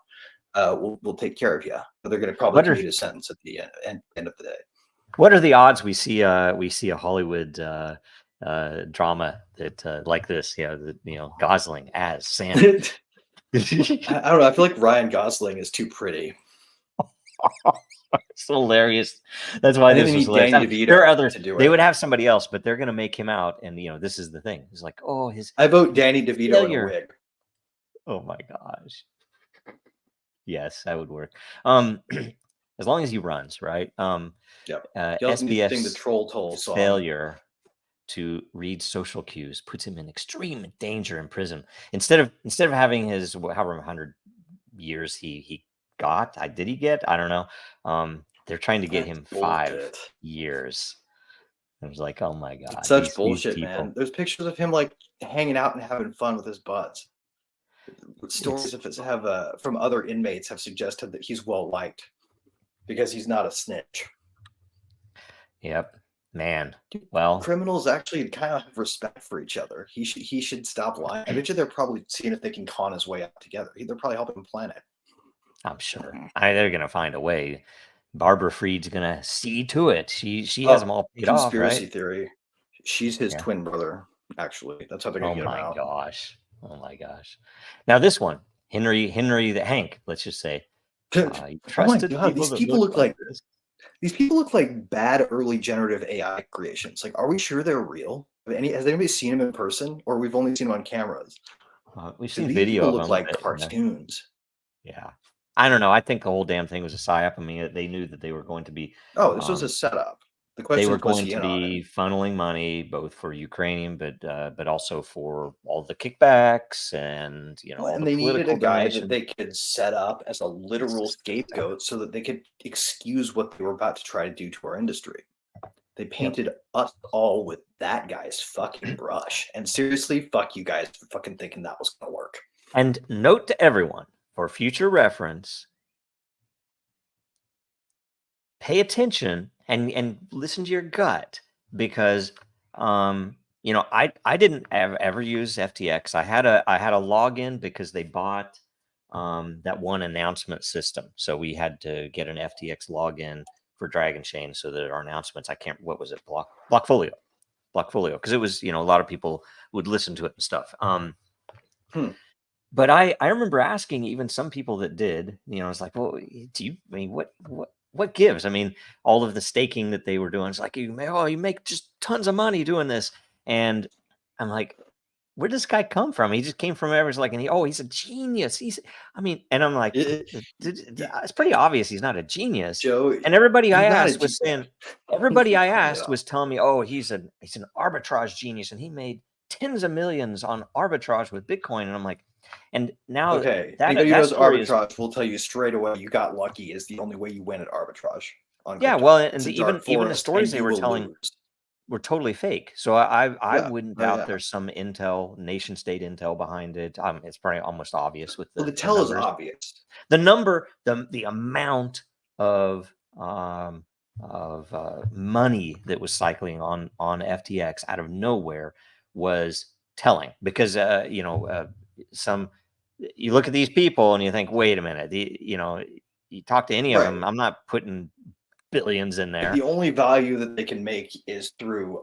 we'll take care of you. They're going to probably commute a sentence at the end of the day. What
are the odds we see a Hollywood drama that like this? Gosling as Sam.
I don't know. I feel like Ryan Gosling is too pretty.
It's hilarious. That's why this was hilarious. There are others. They would have somebody else, but they're going to make him out. And this is the thing. It's like,
I vote Danny DeVito in a wig.
Oh my gosh. Yes, that would work. As long as he runs, right? SBF's
the Troll Toll song.
Failure to read social cues puts him in extreme danger in prison. Instead of having his however 100 years he got, I don't know. They're trying to get him 5 years. I was like, oh my god,
it's such bullshit, man. There's pictures of him like hanging out and having fun with his buds. Stories from other inmates have suggested that he's well liked because he's not a snitch.
Yep. Man, well,
criminals actually kind of have respect for each other. He should stop lying. I bet you they're probably seeing if they can con his way out together. They're probably helping him plan it.
I'm sure. They're gonna find a way. Barbara Fried's gonna see to it. She has them all paid off, right?
Conspiracy theory. She's his twin brother. Actually, that's how they're gonna get him out.
Oh my gosh! Now this one, Henry the Hank. Let's just say,
trusted people. These people look like this. These people look like bad early generative AI creations. Like, are we sure they're real? Has anybody seen them in person, or we've only seen them on cameras?
We've seen video of them.
Look like cartoons.
Yeah, I don't know. I think the whole damn thing was a psyop. I mean, they knew that they were going to be.
Oh, this was a setup. The question
they were going to be funneling money both for Ukrainian, but also for all the kickbacks and
and they needed a guy that they could set up as a literal scapegoat so that they could excuse what they were about to try to do to our industry. They painted us all with that guy's fucking brush. And seriously, fuck you guys for fucking thinking that was going to work.
And note to everyone, for future reference, pay attention and listen to your gut, because I didn't ever use FTX. I had a login because they bought that one announcement system, so we had to get an FTX login for Dragon Chain so that our announcements, what was it, Blockfolio, because it was a lot of people would listen to it and stuff. But I remember asking even some people that did, it's like, well, what gives? I mean, all of the staking that they were doing, it's like, you make just tons of money doing this. And I'm like, where does this guy come from? He just came from everyone's like, he's a genius. And I'm like, it's pretty obvious he's not a genius.
Joe,
and everybody I asked was saying, was telling me, he's an arbitrage genius, and he made tens of millions on arbitrage with Bitcoin. And I'm like, and now
anybody who does arbitrage will tell you straight away, you got lucky is the only way you win at arbitrage.
And even the stories they were telling were totally fake. So I wouldn't doubt there's some intel, nation state intel behind it. It's probably almost obvious with
the tell is obvious.
The number, the amount of money that was cycling on FTX out of nowhere was telling, because you look at these people and you think, wait a minute, you talk to any of them, I'm not putting billions in there.
The only value that they can make is through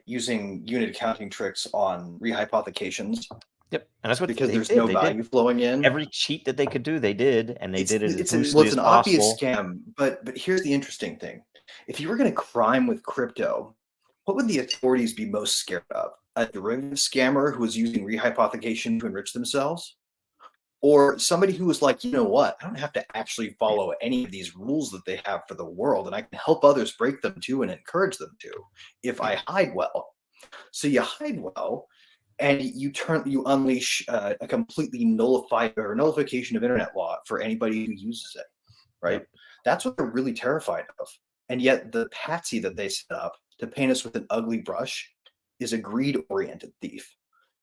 using unit accounting tricks on rehypothecations.
Yep, and that's what
because there's no value flowing in.
Every cheat that they could do, they did, and they did it as
loosely as possible. It's an obvious scam, but here's the interesting thing: if you were going to crime with crypto, what would the authorities be most scared of? A derivative scammer who was using rehypothecation to enrich themselves, Or somebody who was like, you know what, I don't have to actually follow any of these rules that they have for the world, and I can help others break them too and encourage them to if I hide well. So you hide well, and you unleash a completely nullification of internet law for anybody who uses it, right?
Yep.
That's what they're really terrified of. And yet the patsy that they set up to paint us with an ugly brush is a greed-oriented thief.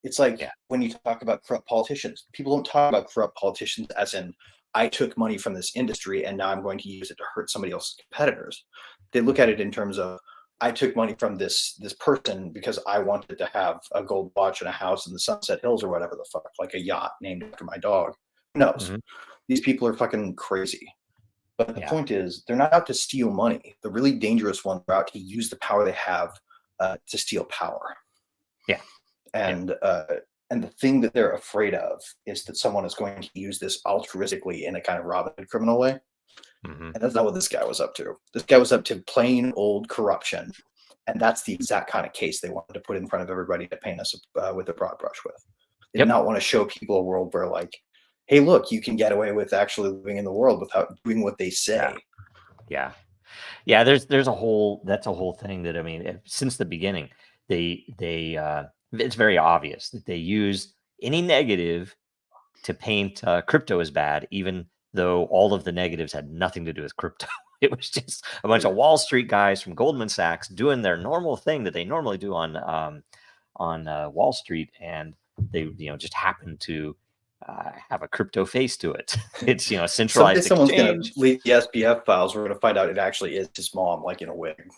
It's like when you talk about corrupt politicians, people don't talk about corrupt politicians as in, I took money from this industry and now I'm going to use it to hurt somebody else's competitors. They look at it in terms of, I took money from this person because I wanted to have a gold watch and a house in the Sunset Hills or whatever the fuck, like a yacht named after my dog. Who knows?
Mm-hmm.
These people are fucking crazy. But the point is, they're not out to steal money. The really dangerous ones are out to use the power they have to steal power.
Yeah.
And the thing that they're afraid of is that someone is going to use this altruistically in a kind of Robin Hood criminal way.
Mm-hmm.
And that's not what this guy was up to. This guy was up to plain old corruption. And that's the exact kind of case they wanted to put in front of everybody to paint us with a broad brush with. They did not want to show people a world where, like, hey, look, you can get away with actually living in the world without doing what they say.
Yeah. There's that's a whole thing that, I mean, since the beginning, they it's very obvious that they use any negative to paint crypto as bad, even though all of the negatives had nothing to do with crypto. It was just a bunch of Wall Street guys from Goldman Sachs doing their normal thing that they normally do on Wall Street, and they just happen to have a crypto face to it. It's centralized
someone's
exchange.
Going to leak the SPF files. We're going to find out it actually is his mom, like in a wig.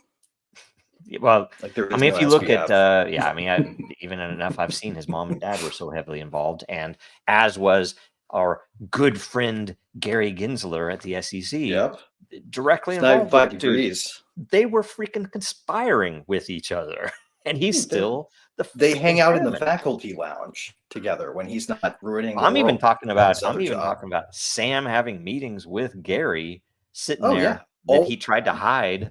Well,
like there is
I mean,
no
if you look
SPF.
at, I mean, even enough, I've seen his mom and dad were so heavily involved, and as was our good friend Gary Gensler at the SEC, directly involved.
95 degrees.
They were freaking conspiring with each other, and he's still
they hang out in the faculty lounge together when he's not ruining.
I'm even talking about Sam having meetings with Gary, sitting there that he tried to hide.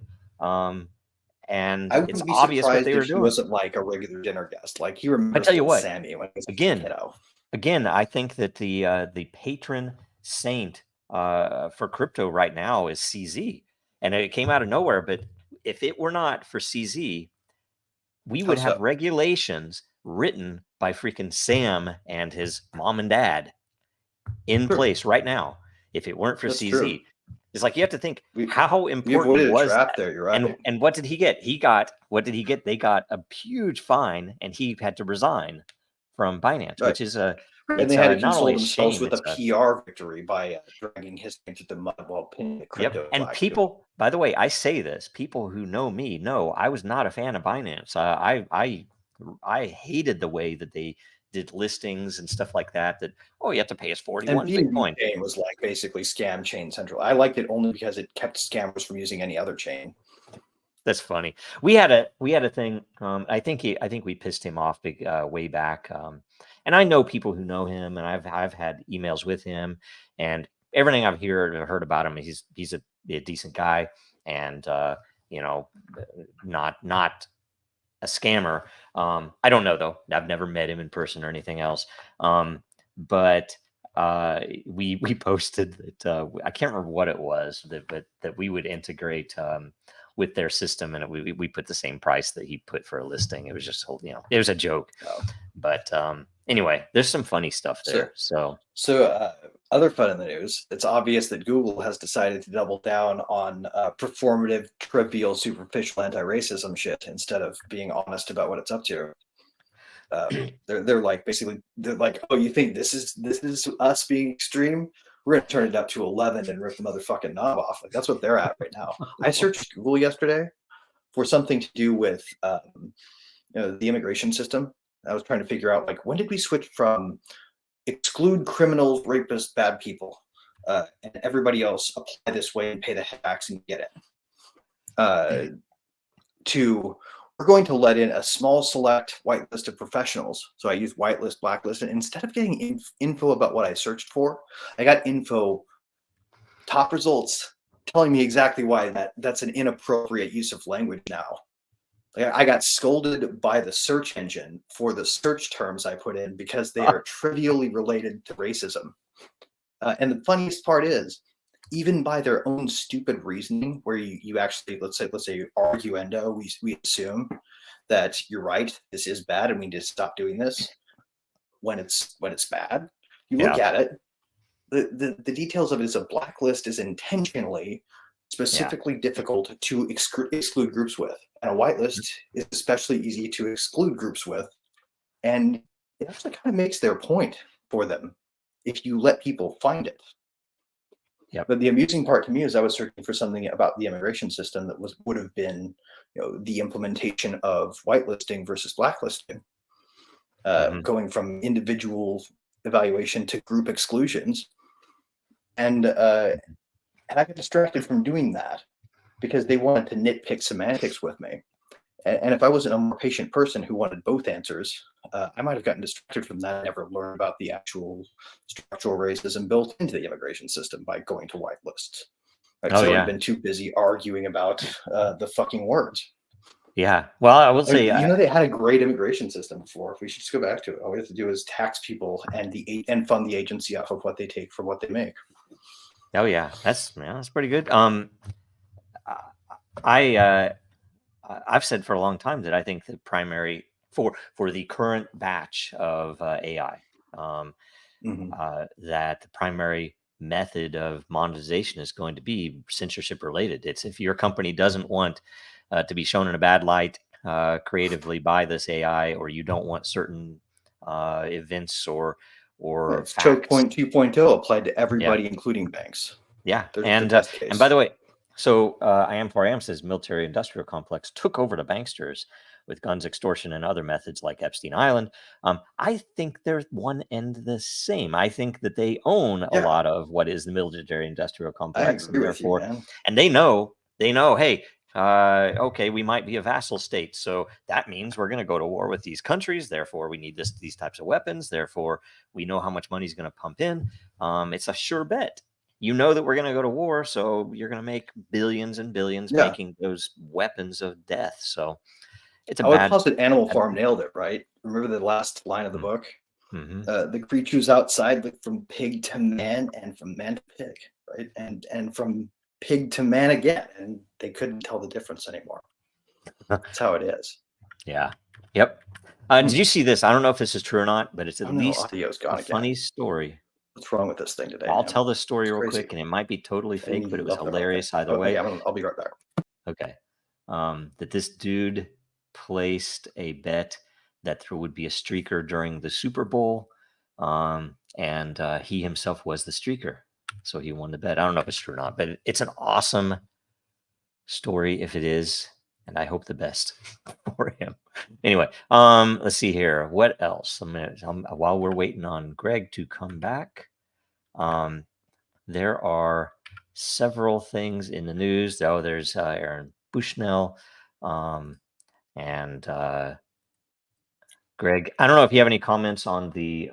And
I wouldn't
it's
be
obvious what they were
if
doing.
He wasn't like a regular dinner guest. Like he remembers.
I tell you what,
Sammy when he's
again, I think that the patron saint for crypto right now is CZ, and it came out of nowhere. But if it were not for CZ, we would have regulations written by freaking Sam and his mom and dad in place right now. If it weren't for CZ. True. It's like you have to think how important was that?
There, you're right.
And what did he get? What did he get? They got a huge fine, and he had to resign from Binance, which is and
they had to console themselves with a PR victory by dragging his name through the mud while pinning the crypto.
And people, by the way, I say this: people who know me know I was not a fan of Binance. I hated the way that they did listings and stuff like that. You have to pay us 41 Bitcoin.
Chain was like basically scam chain central. I liked it only because it kept scammers from using any other chain.
That's funny. We had a thing. I think we pissed him off way back. And I know people who know him, and I've had emails with him, and everything I've heard about him, he's a decent guy, and not a scammer. I don't know though. I've never met him in person or anything else. But we posted that I can't remember what it was that we would integrate with their system, and we put the same price that he put for a listing. It was just it was a joke. But anyway, there's some funny stuff there. So
other fun in the news. It's obvious that Google has decided to double down on performative, trivial, superficial anti-racism shit instead of being honest about what it's up to. They're like oh, you think this is us being extreme? We're gonna turn it up to 11 and rip the motherfucking knob off. Like that's what they're at right now. I searched Google yesterday for something to do with the immigration system. I was trying to figure out when did we switch from exclude criminals, rapists, bad people, and everybody else apply this way and pay the tax and get it, to we're going to let in a small select white list of professionals. So I use whitelist, blacklist, and instead of getting info about what I searched for, I got info, top results, telling me exactly why that's an inappropriate use of language now. I got scolded by the search engine for the search terms I put in because they are trivially related to racism. And the funniest part is, even by their own stupid reasoning, where you actually, let's say arguendo, we assume that you're right, this is bad, and we need to stop doing this when it's bad. You look at it, the details of it is a blacklist is intentionally specifically difficult to exclude groups with, and a whitelist is especially easy to exclude groups with, and it actually kind of makes their point for them if you let people find it.
Yeah.
But the amusing part to me is I was searching for something about the immigration system that would have been, the implementation of whitelisting versus blacklisting, going from individual evaluation to group exclusions, and I got distracted from doing that because they wanted to nitpick semantics with me. And if I wasn't a more patient person who wanted both answers, I might have gotten distracted from that and never learned about the actual structural racism built into the immigration system by going to whitelists. Right? So I've been too busy arguing about the fucking words.
Yeah. Well, I will say,
they had a great immigration system before. We should just go back to it. All we have to do is tax people and fund the agency off of what they take for what they make.
Oh yeah, that's pretty good. I've said for a long time that I think the primary for the current batch of AI, that the primary method of monetization is going to be censorship related. It's if your company doesn't want to be shown in a bad light creatively by this AI, or you don't want certain events or
it's
facts.
Choke Point 2.0 applied to everybody, including banks.
Yeah,
and
by the way, so I am for I am says military industrial complex took over the banksters with guns, extortion, and other methods like Epstein Island. I think they're one and the same. I think that they own a lot of what is the military industrial complex,
and therefore,
and they know, hey, okay, we might be a vassal state, so that means we're going to go to war with these countries. Therefore, we need these types of weapons. Therefore, we know how much money is going to pump in. It's a sure bet. You know that we're going to go to war, so you're going to make billions and billions making those weapons of death. So it's a
I would posit Animal Farm nailed it, right? Remember the last line of the book? The creatures outside look from pig to man and from man to pig, right? And from pig to man again, and they couldn't tell the difference anymore. That's how it is.
Yeah. Yep. Did you see this? I don't know if this is true or not, but it's at least a funny story.
What's wrong with this thing today?
I'll tell this story real quick, and it might be totally fake, but it was hilarious either way.
I'll be right back.
Okay. That this dude placed a bet that there would be a streaker during the Super Bowl, and he himself was the streaker, so he won the bet. I don't know if it's true or not, but it's an awesome story if it is, and I hope the best for him. Anyway, let's see here. What else? While we're waiting on Greg to come back, there are several things in the news. There's Aaron Bushnell, and Greg. I don't know if you have any comments on the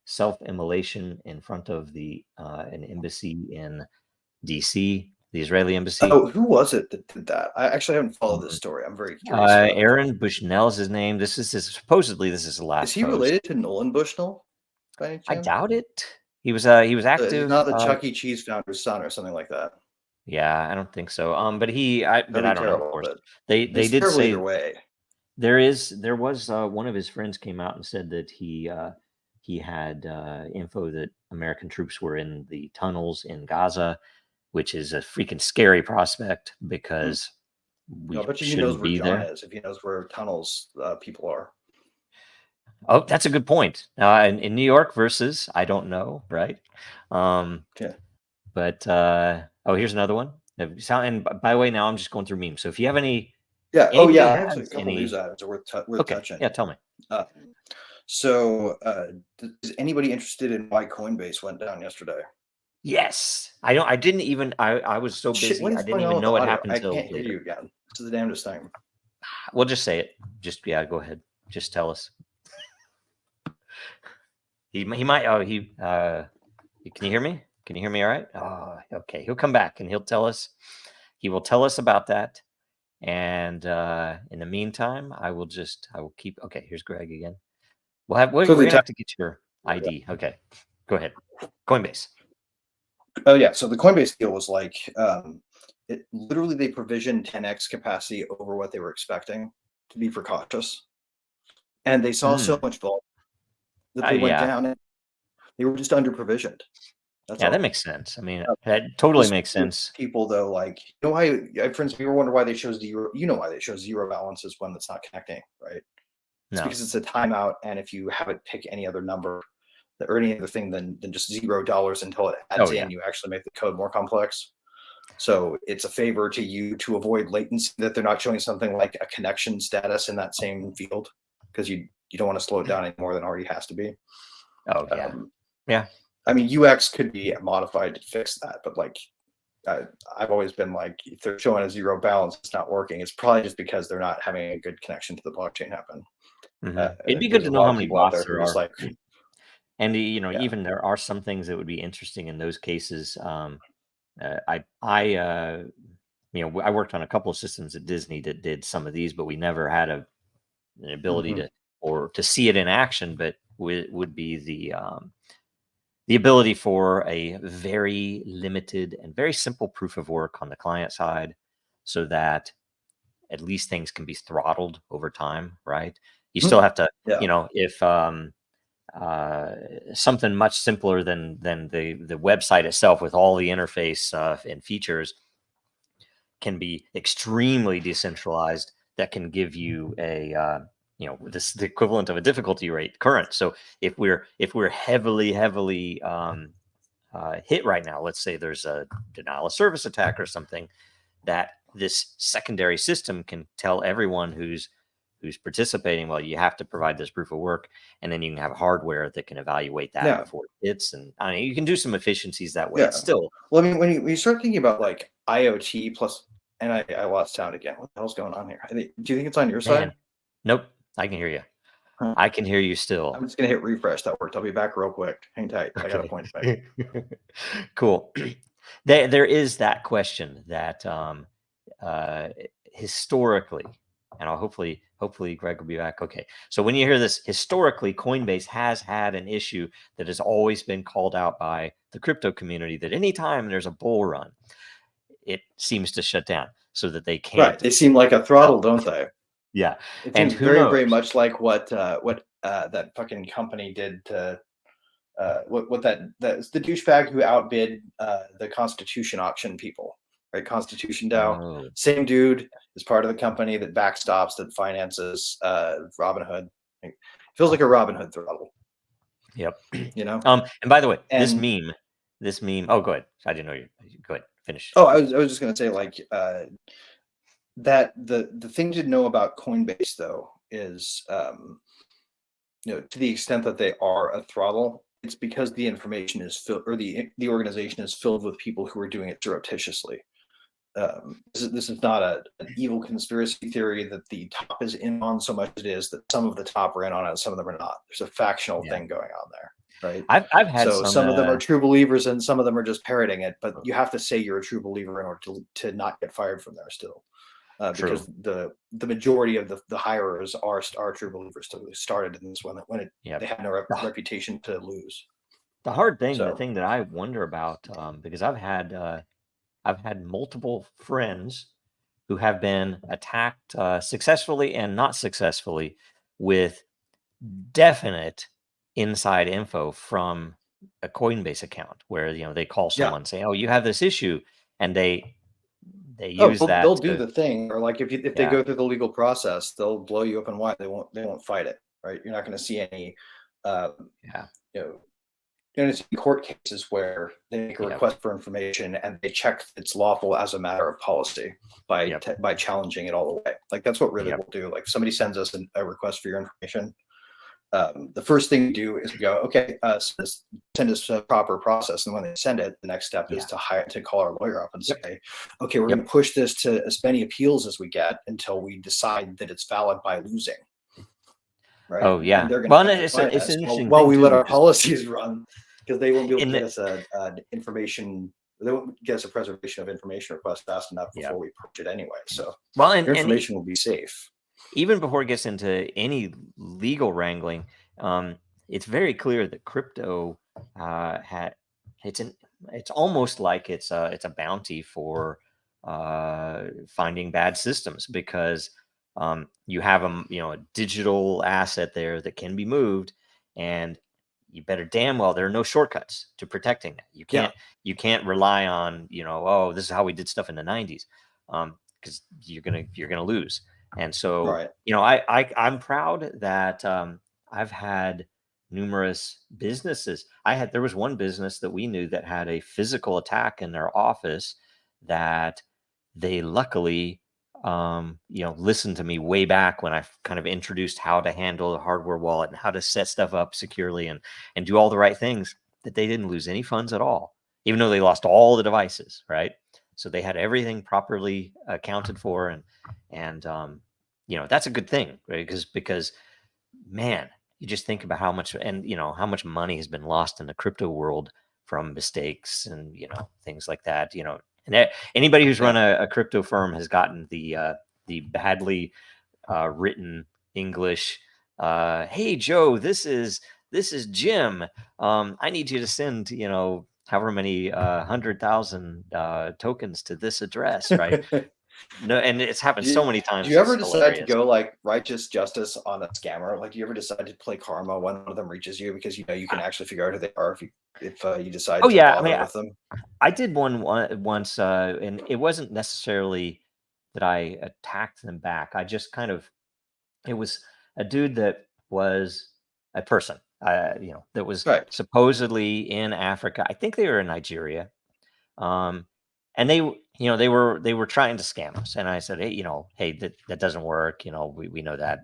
self-immolation in front of an embassy in DC. The Israeli embassy.
Oh, who was it that did that? I actually haven't followed this story. I'm very curious.
Aaron Bushnell is his name. Supposedly this is the last.
Is he related to Nolan Bushnell? By any chance?
I doubt it. He was active.
He's not the Chuck E. Cheese founder's son or something like that.
Yeah, I don't think so. But I don't know. Of course, they did say
either way.
There was one of his friends came out and said that he had info that American troops were in the tunnels in Gaza, which is a freaking scary prospect because we shouldn't be there.
If he knows where tunnels people are.
Oh, that's a good point. In New York versus I don't know, right?
Okay.
But here's another one. And by the way, now I'm just going through memes. So if you have any,
I have a couple news items that worth touching.
Yeah, tell me.
So, is anybody interested in why Coinbase went down yesterday?
Yes, I didn't even. I was so busy. I didn't even know what happened until later.
I can't hear you again. This is the damnedest thing.
Well, just say it. Go ahead. Just tell us. He might. Oh, can you hear me? Can you hear me all right? Oh, okay. He'll come back and he'll tell us. He will tell us about that. And in the meantime, I will keep. Okay, here's Greg again. We're going to have to get your ID. Okay, go ahead. Coinbase.
Oh yeah, so the Coinbase deal was like, it literally they provisioned 10x capacity over what they were expecting to be precautious, and they saw so much volume that they went
Yeah.
down, and they were just under provisioned. That's
Yeah,
all.
that makes sense. I mean, that totally makes sense.
People though, like, you know why? For instance, people wonder why they show zero. You know why they show zero balances when it's not connecting, right? It's
No.
because it's a timeout, and if you have it pick any other number or any other thing than just $0 until it adds in, you actually make the code more complex. So it's a favor to you to avoid latency that they're not showing something like a connection status in that same field, because you don't want to slow it down any more than already has to be.
Oh yeah. Yeah.
I mean, UX could be modified to fix that, but like I've always been like, if they're showing a zero balance, it's not working. It's probably just because they're not having a good connection to the blockchain happen.
It'd be good to know how many bots there are.
Like,
and even there are some things that would be interesting in those cases. I worked on a couple of systems at Disney that did some of these, but we never had an ability to see it in action. But would be the ability for a very limited and very simple proof of work on the client side, so that at least things can be throttled over time, right? You still have to, if something much simpler than the website itself with all the interface and features can be extremely decentralized, that can give you a this the equivalent of a difficulty rate current. So if we're heavily hit right now, let's say there's a denial of service attack or something, that this secondary system can tell everyone who's participating, well, you have to provide this proof of work, and then you can have hardware that can evaluate that before it hits. And I mean, you can do some efficiencies that way. It's still,
well, I mean, when you start thinking about like IoT plus, and I lost sound again. What the hell's going on here? Do you think it's on your side?
Nope, I can hear you. I can hear you still.
I'm just gonna hit refresh. That worked. I'll be back real quick. Hang tight. Okay. I got a point to make.
Cool. There is that question that historically, and hopefully Greg will be back. Okay. So when you hear this, historically, Coinbase has had an issue that has always been called out by the crypto community, that anytime there's a bull run, it seems to shut down so that they can't.
Right. They seem like a throttle, don't they?
Yeah.
It seems very much like what that fucking company did to that's the douchebag who outbid the Constitution auction people, right? Constitution DAO, same dude is part of the company that backstops, that finances Robinhood. It feels like a Robinhood throttle.
Yep.
And
by the way, this meme. Oh, go ahead. I didn't know you. Go ahead. Finish.
Oh, I was just gonna say, like, that the thing to know about Coinbase though is, to the extent that they are a throttle, it's because the information is filled, or the organization is filled with people who are doing it surreptitiously. This is not an evil conspiracy theory that the top is in on so much as it is that some of the top are in on it and some of them are not. There's a factional thing going on there, right?
I've had
some of them are true believers and some of them are just parroting it, but you have to say you're a true believer in order to not get fired from there still. Because the majority of the hirers are true believers. So they started in this one when they had no reputation to lose.
The hard thing, the thing that I wonder about, because I've had multiple friends who have been attacked successfully and not successfully with definite inside info from a Coinbase account, where they call someone saying, "Oh, you have this issue," and they use that.
They'll do the thing, or like if they go through the legal process, they'll blow you up and wide. They won't fight it, right? You're not going to see any, you're going to see court cases where they make a request for information and they check it's lawful as a matter of policy by challenging it all the way. Like that's what really will do. Like if somebody sends us a request for your information, the first thing we do is we go, okay, send us a proper process. And when they send it, the next step is to call our lawyer up and say, okay, we're going to push this to as many appeals as we get until we decide that it's valid by losing. Right.
Oh yeah.
Well, it's an interesting while we let our policies run, because they won't be able to get us they won't get us a preservation of information request fast enough before we push it anyway. So your information will be safe.
Even before it gets into any legal wrangling, it's very clear that crypto it's almost like it's a bounty for finding bad systems, because you have a digital asset there that can be moved, and you better damn well there are no shortcuts to protecting that. You can't rely on oh, this is how we did stuff in the 90s, because you're gonna lose. And so
Right.
I'm proud that I've had numerous businesses. There was one business that we knew that had a physical attack in their office that they luckily listened to me way back when I kind of introduced how to handle the hardware wallet and how to set stuff up securely and do all the right things, that they didn't lose any funds at all, even though they lost all the devices, right? So they had everything properly accounted for, and that's a good thing, right? Because man, you just think about how much, and how much money has been lost in the crypto world from mistakes and things like that. And anybody who's run a crypto firm has gotten the badly written English. Hey Joe, this is Jim. I need you to send however many 100,000 tokens to this address, right? No, and it's happened so many times.
Do you ever
it's
decide
hilarious.
to go like righteous justice on a scammer? Like, do you ever decide to play karma when one of them reaches you, because you can actually figure out who they are if you decide to bother with them?
I did one once, and it wasn't necessarily that I attacked them back. I just it was a dude that was a person, that was supposedly in Africa. I think they were in Nigeria. And they were trying to scam us. And I said, hey, that doesn't work. We know that,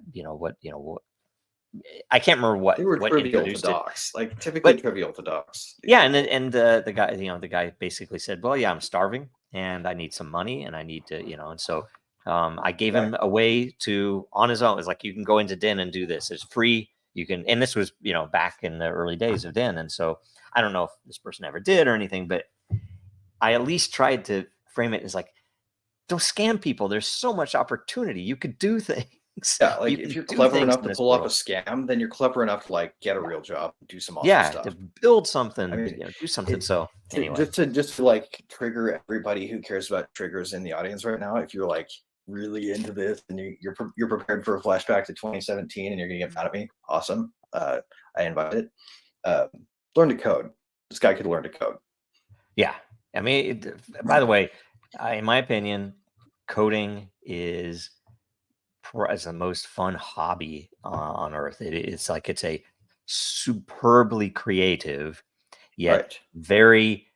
I can't remember what
they were
what
trivial
introduced
to
it.
docs, like typically trivial to docs.
Yeah, and the guy basically said, well, yeah, I'm starving and I need some money and I need to, and so I gave him a way to, on his own. It's like, you can go into Den and do this. It's free. You can, and this was back in the early days of Den, and so I don't know if this person ever did or anything, but I at least tried to frame it as like, don't scam people. There's so much opportunity. You could do things.
Yeah, like if you're clever enough to pull off a scam, then you're clever enough to like get a real job, and do some awesome stuff.
To build something, do something. So anyway,
just to like trigger everybody who cares about triggers in the audience right now, if you're like really into this and you're prepared for a flashback to 2017 and you're gonna get mad at me, awesome. I invite it. Learn to code. This guy could learn to code.
Yeah, I mean, by the way, in my opinion, coding is the most fun hobby on earth. It's like, it's a superbly creative, yet very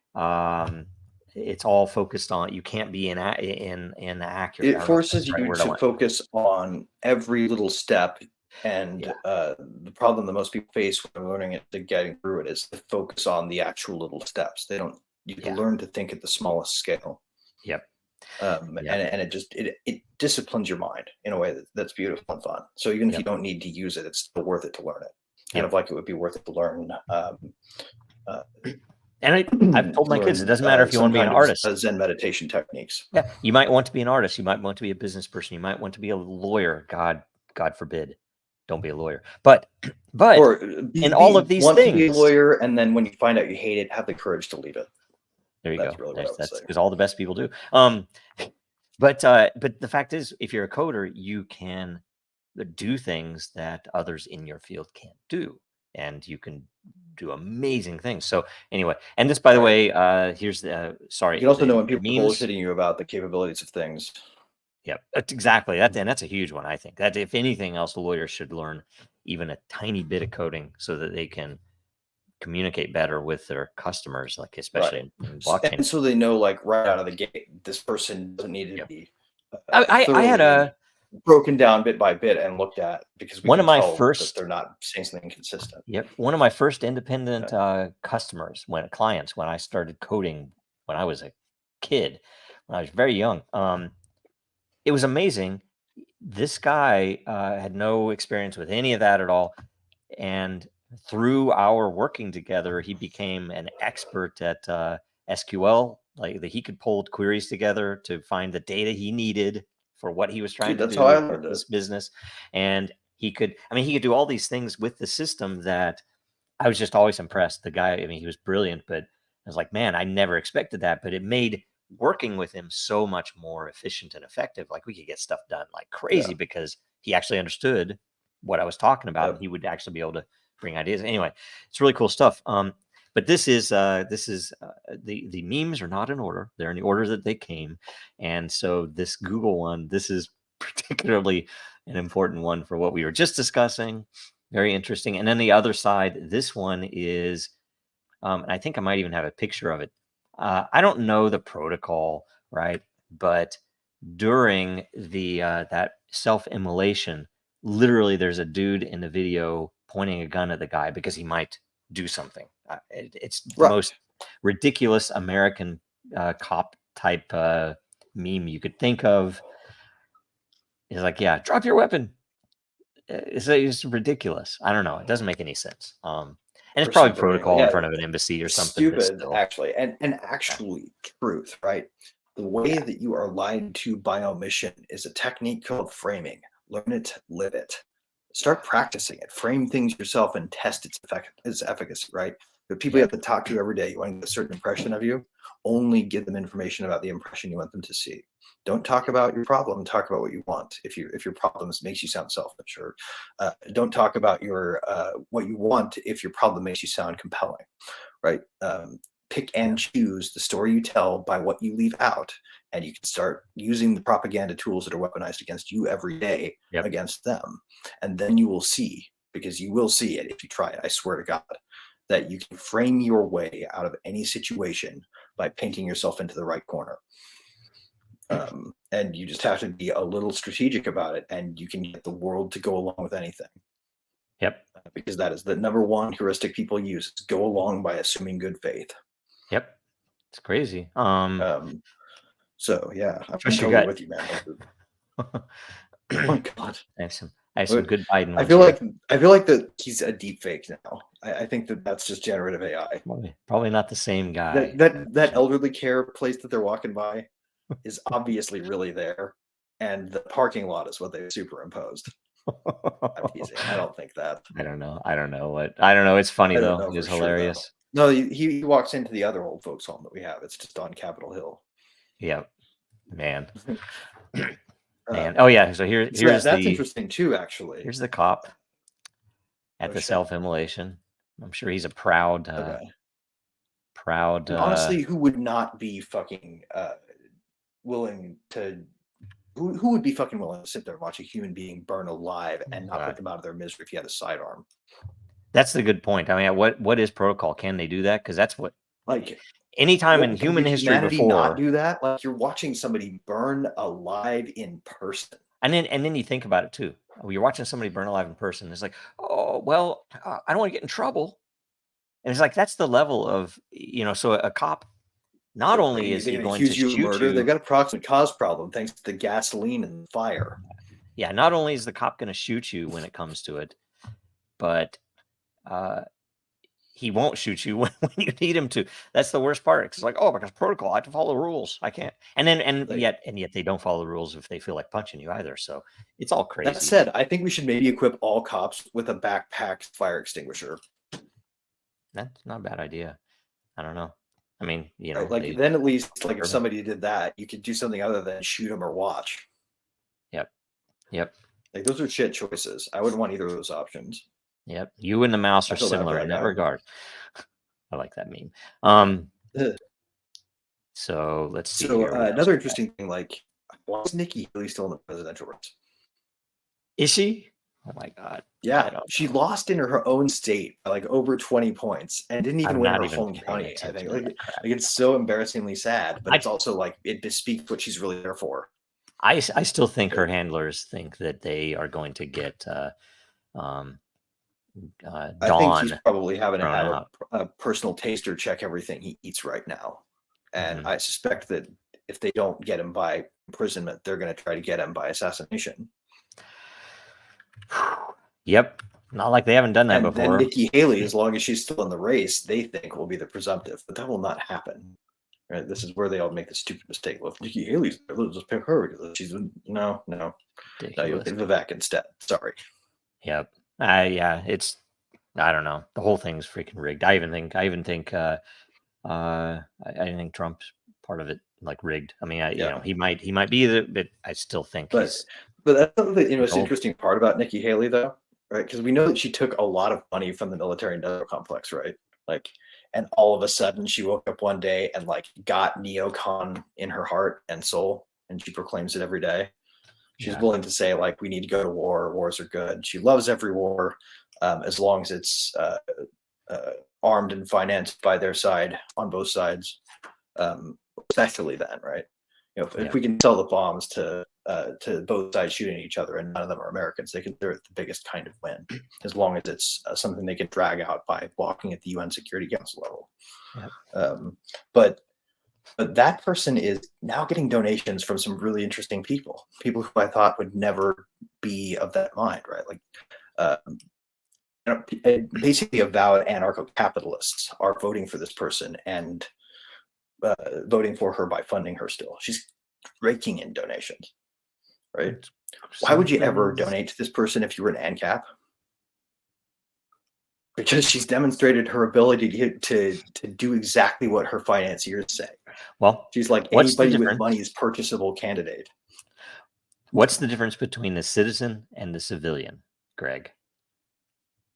it's all focused on, you can't be inaccurate.
It forces you to focus on every little step, and the problem that most people face when learning it, to getting through it, is to focus on the actual little steps. You can learn to think at the smallest scale.
Yep.
And it disciplines your mind in a way that's beautiful and fun. So even if you don't need to use it, it's still worth it to learn it. Kind of like it would be worth it to learn.
And I've told my kids, it doesn't matter if you want to be an artist.
Zen meditation techniques.
Yeah, you might want to be an artist. You might want to be a business person. You might want to be a lawyer. God forbid, don't be a lawyer. But
or
all of these things,
to be a lawyer, and then when you find out you hate it, have the courage to leave it.
There you go. Really that's because all the best people do. But the fact is, if you're a coder, you can do things that others in your field can't do, and you can do amazing things. So anyway, and this, by the way, here's the sorry.
You can also know when people are bullshitting you about the capabilities of things.
Yep, exactly. And that's a huge one. I think that if anything else, lawyers should learn even a tiny bit of coding so that they can communicate better with their customers, like especially in blockchain.
And so they know, like right out of the gate, this person doesn't need to be.
I had a
broken down bit by bit and looked at, because
one of my first,
they're not saying something consistent.
Yep, one of my first independent customers, when I started coding when I was a kid, when I was very young. It was amazing. This guy had no experience with any of that at all, and through our working together, he became an expert at SQL. Like he could pull queries together to find the data he needed for what he was trying to do with this business. And he could do all these things with the system that I was just always impressed. The guy, I mean, he was brilliant, but I was like, man, I never expected that. But it made working with him so much more efficient and effective. Like we could get stuff done like crazy because he actually understood what I was talking about, and he would actually be able to bring ideas. Anyway, it's really cool stuff. But this is the memes are not in order; they're in the order that they came, and so this Google one, this is particularly an important one for what we were just discussing. Very interesting. And then the other side, this one is, and I think I might even have a picture of it. I don't know the protocol, right? But during the that self-immolation, literally, there's a dude in the video pointing a gun at the guy because he might do something. It's the most ridiculous American cop type meme you could think of. He's like, yeah, drop your weapon. It's ridiculous. I don't know. It doesn't make any sense. And it's probably protocol in front of an embassy or something.
Stupid, actually, and actually truth, right? The way that you are lied to by omission is a technique called framing. Learn it, live it. Start practicing it. Frame things yourself and test its efficacy, right? The people you have to talk to every day, you want to get a certain impression of you, only give them information about the impression you want them to see. Don't talk about your problem. Talk about what you want. If your problem makes you sound selfish, or don't talk about your what you want if your problem makes you sound compelling, right? Pick and choose the story you tell by what you leave out, and you can start using the propaganda tools that are weaponized against you every day against them, and then you will see, because you will see it if you try it. I swear to God, that you can frame your way out of any situation by painting yourself into the right corner. And you just have to be a little strategic about it, and you can get the world to go along with anything.
Yep.
Because that is the number one heuristic people use: is go along by assuming good faith.
Yep. It's crazy.
So yeah, I'm totally with you, man. Oh my God.
I have some good Biden.
I feel like that he's a deep fake now. I think that's just generative AI.
Probably not the same guy.
That elderly care place that they're walking by is obviously really there, and the parking lot is what they superimposed. I'm teasing. I don't think that.
I don't know. It's funny though. It was hilarious.
No, he walks into the other old folks' home that we have. It's just on Capitol Hill.
Yeah, man. Man. Oh yeah. So here's
that's interesting too. Actually,
here's the cop at the self-immolation. I'm sure he's a proud.
Honestly, who would not be fucking willing to? Who would be fucking willing to sit there and watch a human being burn alive and not put them out of their misery if he had a sidearm?
That's the good point. I mean, what is protocol? Can they do that? Because that's what, like, anytime in human history before,
not do that. Like, you're watching somebody burn alive in person,
and then you think about it too. You're watching somebody burn alive in person. It's like, oh well, I don't want to get in trouble, and it's like that's the level of So a cop, not only is he going to shoot you,
they've got a proximate cause problem thanks to the gasoline and fire.
Yeah, not only is the cop going to shoot you when it comes to it, but he won't shoot you when you need him to. That's the worst part. It's like, oh, because protocol, I have to follow the rules. I can't. And yet they don't follow the rules if they feel like punching you either. So it's all crazy.
That said, I think we should maybe equip all cops with a backpack fire extinguisher.
That's not a bad idea. I don't know. I mean,
then at least, like, if somebody did that, you could do something other than shoot them or watch.
Yep.
Like, those are shit choices. I wouldn't want either of those options.
Yep. You and the mouse are similar in that regard. I like that meme. So let's see.
So another interesting thing, like, why is Nikki Haley still in the presidential race?
Is she? Oh my God.
Yeah, she lost in her own state by like over 20 points and didn't even win her home county. I think like it's so embarrassingly sad, but it's also like it bespeaks what she's really there for.
I still think her handlers think that they are going to get Dawn.
I think he's probably having to have a personal taster check everything he eats right now. And I suspect that if they don't get him by imprisonment, they're going to try to get him by assassination.
Yep. Not like they haven't done that before.
And Nikki Haley, as long as she's still in the race, they think will be the presumptive, but that will not happen. Right? This is where they all make the stupid mistake. Well, if Nikki Haley's there, let's just pick her because she's no. You'll pick Vivek instead. Sorry.
Yep. Yeah, it's I don't know. The whole thing's freaking rigged. I even think I think Trump's part of it, like rigged. I mean, you know, he might be the, but I still think he's.
But that's the most
controlled.
interesting part about Nikki Haley, though, right? Because we know that she took a lot of money from the military-industrial complex, right? Like, and all of a sudden she woke up one day and like got neocon in her heart and soul, and she proclaims it every day. She's willing to say like, we need to go to war. Wars are good. She loves every war, as long as it's armed and financed by their side on both sides. Especially then, right? You know, if we can sell the bombs to both sides shooting each other and none of them are Americans, they consider it the biggest kind of win, as long as it's something they can drag out by blocking at the UN Security Council level. But that person is now getting donations from some really interesting people who I thought would never be of that mind, right? Like, basically avowed anarcho-capitalists are voting for this person and voting for her by funding her still. She's raking in donations, right? Why would you ever donate to this person if you were an ANCAP? Because she's demonstrated her ability to do exactly what her financiers say. Well, she's like, anybody with money is purchasable candidate.
What's the difference between the citizen and the civilian, Greg?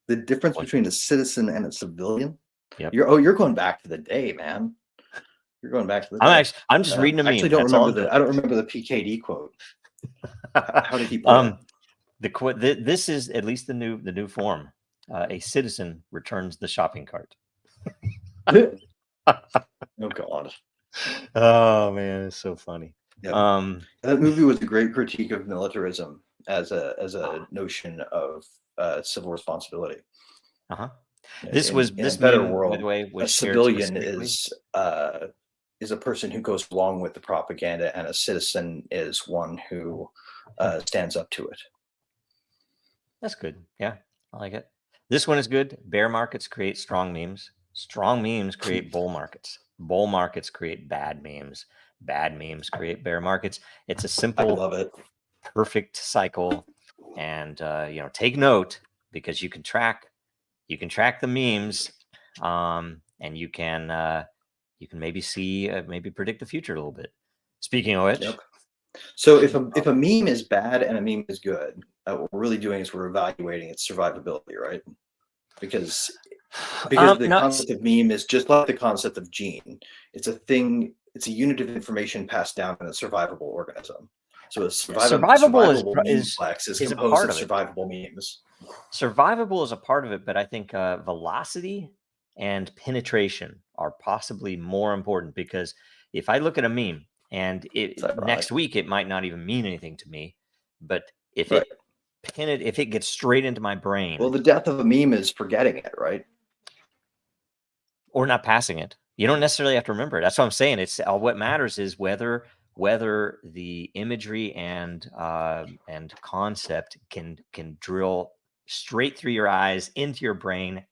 The difference between a citizen and a civilian? Yep. You're going back to the day, man. You're going back to the day.
I'm just reading a meme.
I don't remember the PKD quote. How did he put it?
The quote. This is at least the new form. A citizen returns the shopping cart.
Oh God.
Oh man, it's so funny.
Yep. That movie was a great critique of militarism as a notion of civil responsibility.
This
in a better world,
by the way,
a civilian is a person who goes along with the propaganda, and a citizen is one who stands up to it.
That's good. Yeah, I like it. This one is good. Bear markets create strong memes. Strong memes create bull markets. Bull markets create bad memes. Bad memes create bear markets. It's a simple,
I love it.
Perfect cycle. And you know, take note, because you can track the memes, and you can maybe see maybe predict the future a little bit. Speaking of which.
Yep. So if a meme is bad and a meme is good, what we're really doing is we're evaluating its survivability, right? Because the concept of meme is just like the concept of gene. It's a thing. It's a unit of information passed down in a survivable organism. So a survivable meme-plex is composed of survivable memes.
Survivable is a part of it, but I think velocity and penetration are possibly more important, because if I look at a meme and next week it might not even mean anything to me, but if it gets straight into my brain.
Well, the death of a meme is forgetting it, right?
Or not passing it. You don't necessarily have to remember it. That's what I'm saying. It's what matters is whether the imagery and concept can drill straight through your eyes into your brain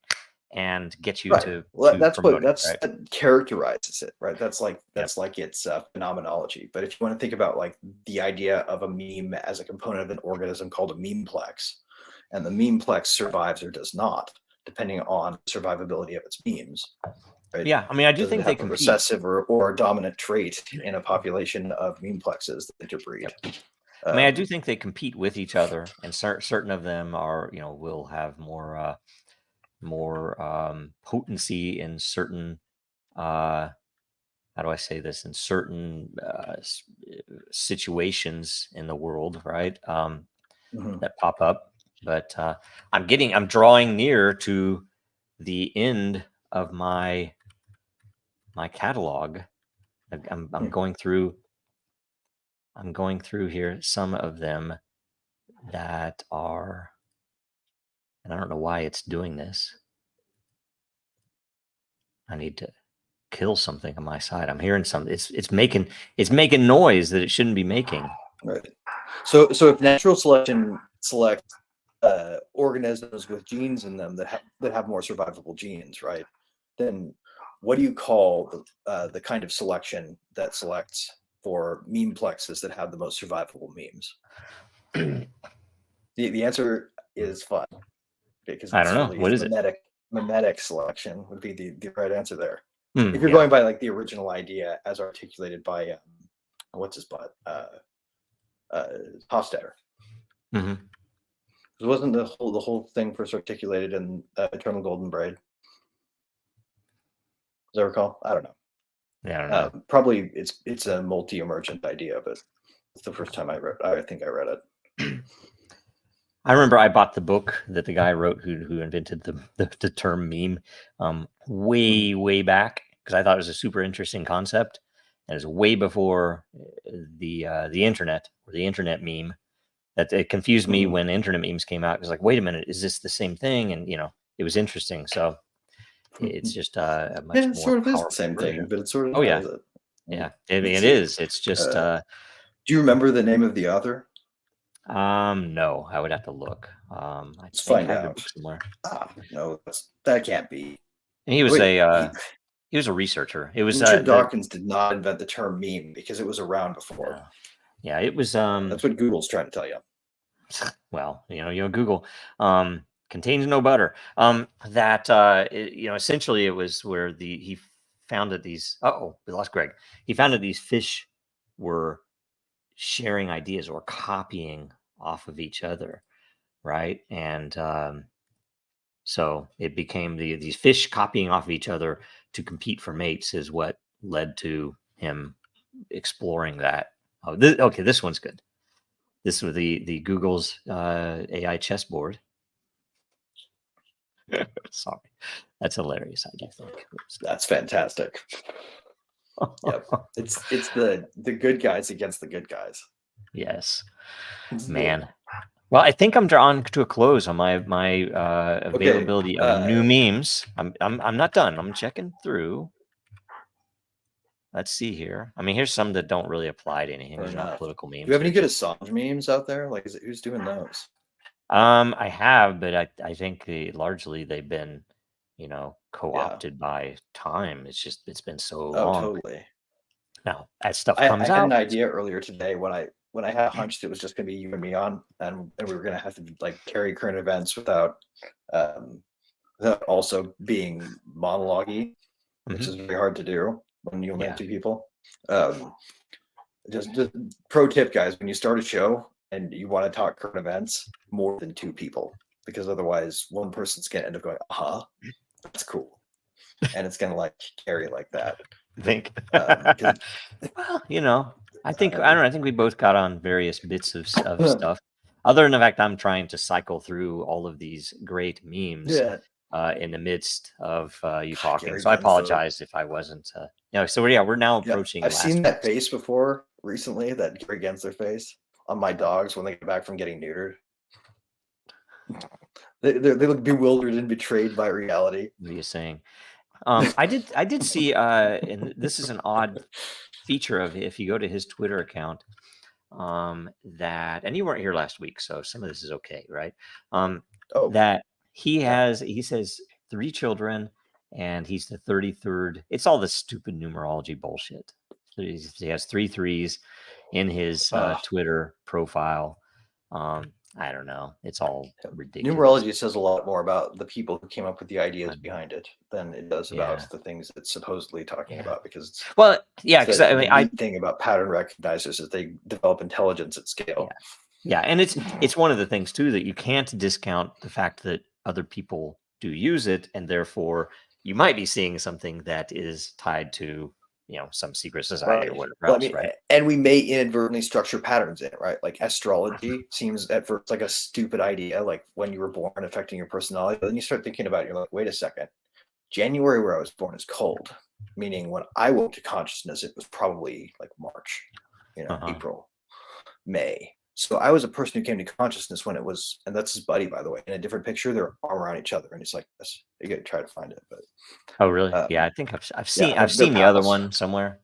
and get you to.
Well, that characterizes it, right? That's like its phenomenology. But if you want to think about like the idea of a meme as a component of an organism called a memeplex, and the memeplex survives or does not, depending on survivability of its memes. Right?
Yeah, I mean, I do think they compete.
Recessive or a dominant trait in a population of memeplexes that interbreed.
I mean, I do think they compete with each other, and certain of them are, will have more potency in certain. How do I say this? In certain situations in the world, right? That pop up. But I'm drawing near to the end of my catalog. I'm going through here some of them that are, and I don't know why it's doing this. I need to kill something on my side. I'm hearing something. It's making noise that it shouldn't be making.
Right. So if natural selection selects organisms with genes in them that have more survivable genes, right? Then what do you call the kind of selection that selects for memeplexes that have the most survivable memes? The answer is fun. Because
I don't know. What is it?
Mimetic selection would be the right answer there.
Yeah.
If you're going by like the original idea as articulated by what's his butt, Hofstadter.
Mm-hmm.
Wasn't the whole thing first articulated in Eternal Golden Braid? Does I recall? I don't know.
Yeah, I don't know.
Probably it's a multi-emergent idea, but it's the first time I think I read it.
I remember I bought the book that the guy wrote who invented the term meme way back, because I thought it was a super interesting concept, and it was way before the internet, or the internet meme. That it confused me when internet memes came out. It was like, wait a minute, is this the same thing? And it was interesting. So it's just a much more
sort of
powerful
is the same
version.
thing, but it's sort of
Oh yeah,
is it?
Yeah, it is. It's just.
Do you remember the name of the author?
No, I would have to look.
Let's find out.
The book somewhere.
No, that can't be.
And he was he was a researcher. It was
Richard Dawkins did not invent the term meme because it was around before.
Yeah, it was.
That's what Google's trying to tell you.
Well, Google contains no butter. Essentially it was where he founded these. We lost Greg. He founded these fish were sharing ideas or copying off of each other, right? And so it became these fish copying off of each other to compete for mates is what led to him exploring that. This one's good. This was the Google's AI chessboard. Sorry, that's hilarious. I do think
that's fantastic. Yep, it's the good guys against the good guys.
Yes, man. Well, I think I'm drawn to a close on my availability of new memes. I'm not done. I'm checking through. Let's see here. I mean, here's some that don't really apply to anything. These are not political memes.
Do you have any good Assange memes out there? Like, who's doing those?
I have, but I think largely they've been, co-opted by time. It's been so long.
Totally.
Now, as stuff comes out.
I had an idea earlier today when I had a hunch that it was just going to be you and me on, and we were going to have to like carry current events without also being monologue-y, which is very hard to do when you only have two people. Just pro tip, guys: when you start a show and you want to talk current events, more than two people, because otherwise one person's going to end up going, that's cool, and it's going to like carry like that.
I think. Well, I think I don't know. I think we both got on various bits of stuff. Other than the fact I'm trying to cycle through all of these great memes in the midst of you talking. Gary, so I apologize if I wasn't. So we're now approaching.
I've seen that face before recently. That Gary Gensler face on my dogs when they get back from getting neutered. They look bewildered and betrayed by reality.
What are you saying? I did see, and this is an odd feature of if you go to his Twitter account, and you weren't here last week, so some of this is okay, right? That he says 3 children, and he's the 33rd. It's all this stupid numerology bullshit. He has 3 threes in his Twitter profile. I don't know. It's all ridiculous.
Numerology says a lot more about the people who came up with the ideas behind it than it does about the things it's supposedly talking about. Because
because
the thing about pattern recognizers is they develop intelligence at scale.
Yeah, and it's one of the things too that you can't discount the fact that other people do use it, and therefore you might be seeing something that is tied to some secret society or whatever else, right?
And we may inadvertently structure patterns in it, right? Like astrology seems at first like a stupid idea, like when you were born affecting your personality. But then you start thinking about it, you're like, wait a second. January where I was born is cold, meaning when I woke to consciousness, it was probably like March, April, May. So I was a person who came to consciousness when it was, and that's his buddy, by the way, in a different picture, they're arm around each other, and it's like this. You got to try to find it, but
oh really? Yeah, I think I've seen the other one somewhere.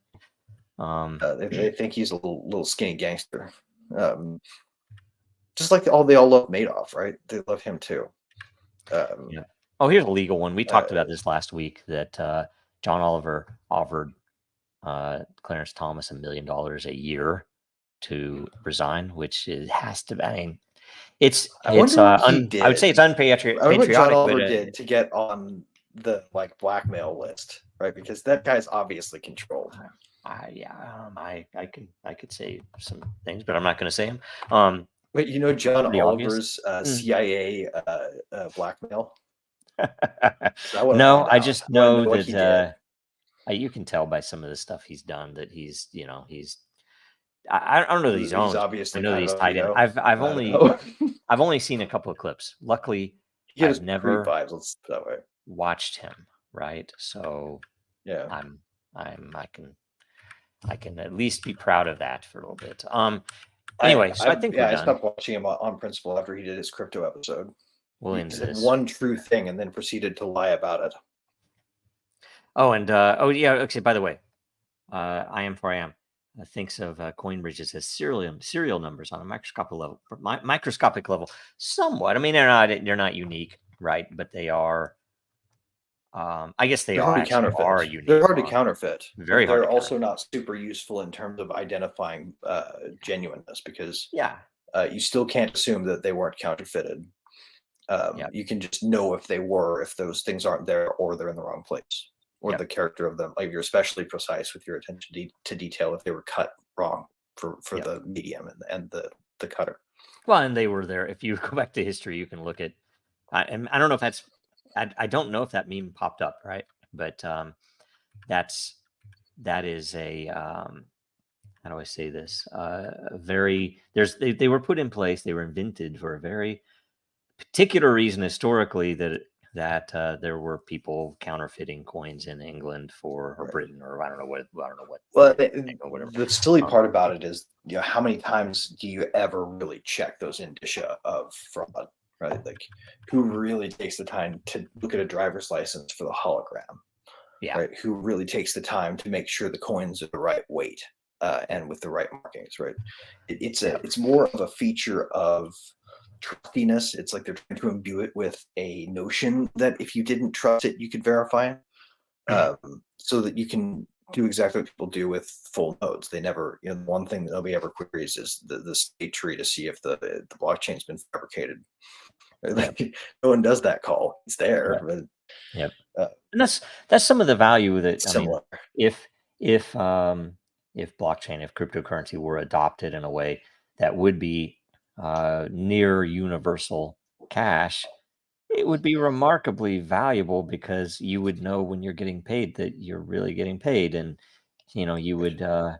They think he's a little skinny gangster, just like they all love Madoff, right? They love him too.
Oh, here's a legal one. We talked about this last week. That John Oliver offered Clarence Thomas $1 million a year to resign, which has to. I mean,
I wonder what he
I would say it's
did.
unpatriotic.
I wonder what John
but,
Oliver did to get on the blackmail list, right? Because that guy's obviously controlled.
I could say some things, but I'm not going to say them.
Wait, you know John
Pretty
Oliver's
obvious.
CIA blackmail?
No, I just know
what he did.
that you can tell by some of the stuff he's done that he's I don't know that he's owned.
Obviously
I know that
kind
he's
of
tied in.
veto.
I've only seen a couple of clips. Luckily,
He has
I've never
vibes, let's put it that way.
watched him, right? So
yeah,
I can at least be proud of that for a little bit. Anyway, I think we're
I
done.
stopped watching him on principle after he did his crypto episode.
He
said one true thing and then proceeded to lie about it.
Oh, and okay. By the way, I am thinks of CoinBridges as serial numbers on a microscopic level, somewhat. I mean, they're not unique, right? But they are. I guess they're
hard to counterfeit.
Are unique.
They're hard to counterfeit.
Very hard.
They're also not super useful in terms of identifying genuineness because you still can't assume that they weren't counterfeited. You can just know if they were, if those things aren't there or they're in the wrong place, or the character of them. Like you're especially precise with your attention to detail if they were cut wrong for the medium and the cutter.
Well, and they were there. If you go back to history, you can look at. And I don't know if that's. I don't know if that meme popped up, right? But that is a. How do I say this? They were put in place. They were invented for a very particular reason historically that there were people counterfeiting coins in England or Britain or I don't know what.
Well, the silly part about it is, how many times do you ever really check those indicia of fraud, right? Like, who really takes the time to look at a driver's license for the hologram?
Yeah.
Right. Who really takes the time to make sure the coins are the right weight and with the right markings, right? It's more of a feature of trustiness. It's like they're trying to imbue it with a notion that if you didn't trust it, you could verify it, so that you can do exactly what people do with full nodes. They never, the one thing that nobody ever queries is the state tree to see if the blockchain's been fabricated. Like, no one does that call. It's there, but
and that's some of the value that
similar.
If blockchain, if cryptocurrency were adopted in a way that would be near universal cash, it would be remarkably valuable because you would know when you're getting paid that you're really getting paid, and you would. I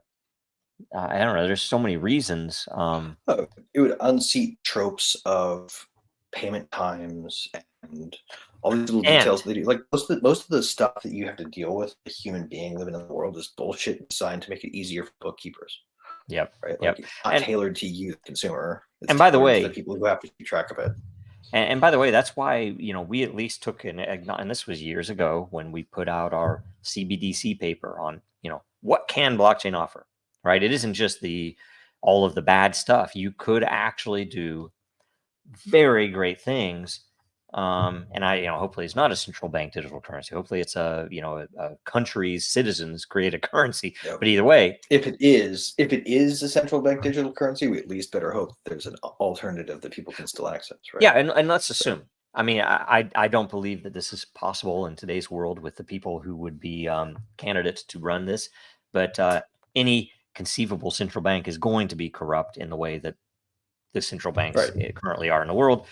don't know. There's so many reasons.
It would unseat tropes of payment times and all these little details they do. Like most of the stuff that you have to deal with, a human being living in the world, is bullshit designed to make it easier for bookkeepers.
Yep.
Right. Like, it's not tailored to you, the consumer. It's
and by the way,
the people who have to keep track of it.
And by the way, that's why we at least took and this was years ago when we put out our CBDC paper on what can blockchain offer. Right. It isn't just all of the bad stuff. You could actually do very great things. And hopefully it's not a central bank digital currency. Hopefully it's a country's citizens create a currency. Yep. But either way,
if it is a central bank digital currency, we at least better hope there's an alternative that people can still access. Right.
Yeah. And let's assume, I mean, I don't believe that this is possible in today's world with the people who would be candidates to run this, but any conceivable central bank is going to be corrupt in the way that the central banks currently are in the world,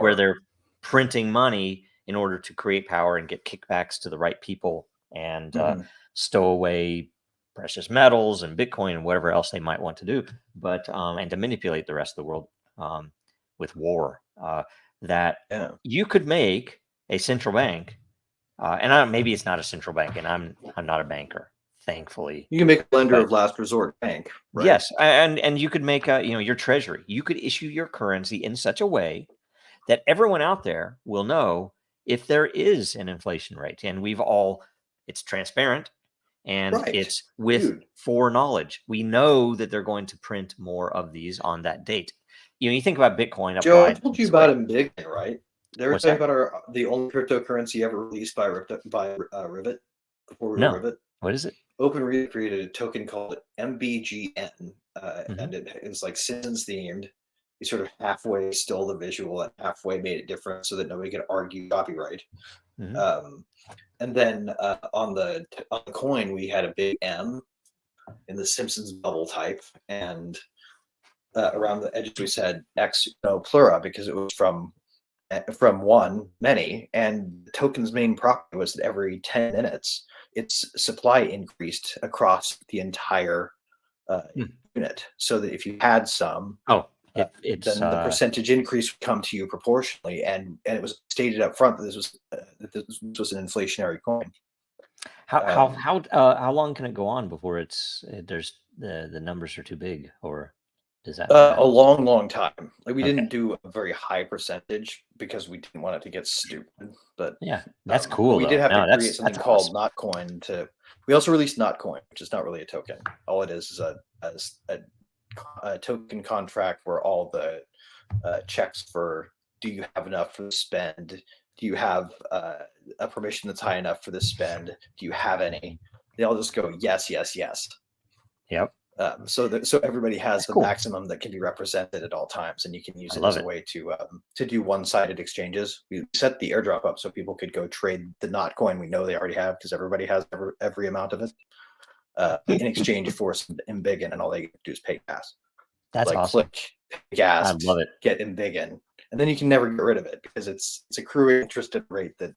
where they're printing money in order to create power and get kickbacks to the right people and stow away precious metals and Bitcoin and whatever else they might want to do, but and to manipulate the rest of the world with war. You could make a central bank, and maybe it's not a central bank, and I'm not a banker. Thankfully,
you can make a lender of last resort bank. Right?
Yes, and you could make your treasury. You could issue your currency in such a way that everyone out there will know if there is an inflation rate, and it's transparent, and it's with foreknowledge. We know that they're going to print more of these on that date. You think about Bitcoin.
Joe, I told you about Embiggen, right? They were talking about the only cryptocurrency ever released by Rivet before we were Rivet.
What is it?
OpenRivet created a token called MBGN, and it is like Simpsons themed. we sort of halfway stole the visual and halfway made it different so that nobody could argue copyright. And then on the coin, we had a big M in the Simpsons bubble type, and around the edges we said X plura, because it was from one many, and the token's main property was that every 10 minutes its supply increased across the entire unit, so that if you had some, then the percentage increase would come to you proportionally, and it was stated up front that this was an inflationary coin.
How long can it go on before there's the numbers are too big, or does that
a long time? Like, we didn't do a very high percentage because we didn't want it to get stupid. But
yeah, that's cool.
We did have to create something called Notcoin. We also released Notcoin, which is not really a token. All it is a token contract where all the checks for, do you have enough for the spend? Do you have a permission that's high enough for the spend? Do you have any? They all just go yes, yes, yes.
Yep.
So everybody has the maximum that can be represented at all times, and you can use it as a way to do one-sided exchanges. We set the airdrop up so people could go trade the Notcoin we know they already have, because everybody has every amount of it, in exchange for some Embiggen, and all they do is pay gas.
That's awesome.
Click, pay gas,
I love it.
Get Embiggen, and then you can never get rid of it, because it's accruing interest at a rate that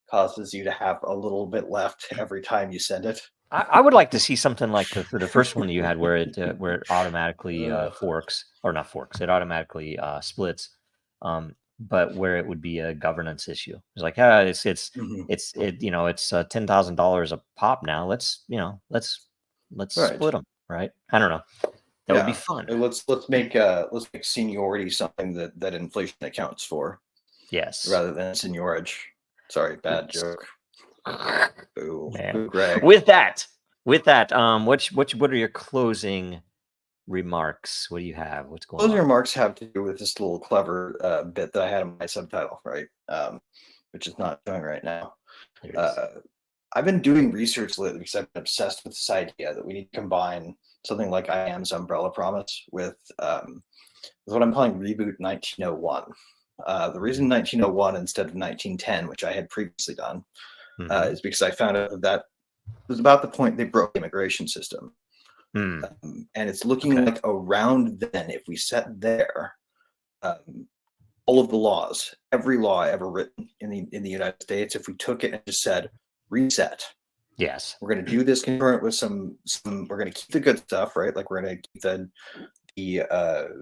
causes you to have a little bit left every time you send it.
I would like to see something like the first one you had, where it automatically forks, or not forks, it automatically splits, but where it would be a governance issue. It's like, it's $10,000 a pop now. Let's split them, right? I don't know. That would be fun.
Let's make seniority something that inflation accounts for.
Yes,
rather than seigniorage. Sorry, bad joke. Boo, Greg.
With that, what are your closing remarks? What do you have? What's going on?
Closing remarks have to do with this little clever bit that I had in my subtitle, right? Which is not showing right now. I've been doing research lately because I've been obsessed with this idea that we need to combine something like IAM's umbrella promise with what I'm calling Reboot 1901. The reason 1901 instead of 1910, which I had previously done, is because I found out that it was about the point they broke the immigration system. And it's looking like around then, if we set there, all of the laws, every law ever written in the United States, if we took it and just said, reset.
Yes.
We're going to do this concurrent with some we're going to keep the good stuff, right? Like, we're going to keep the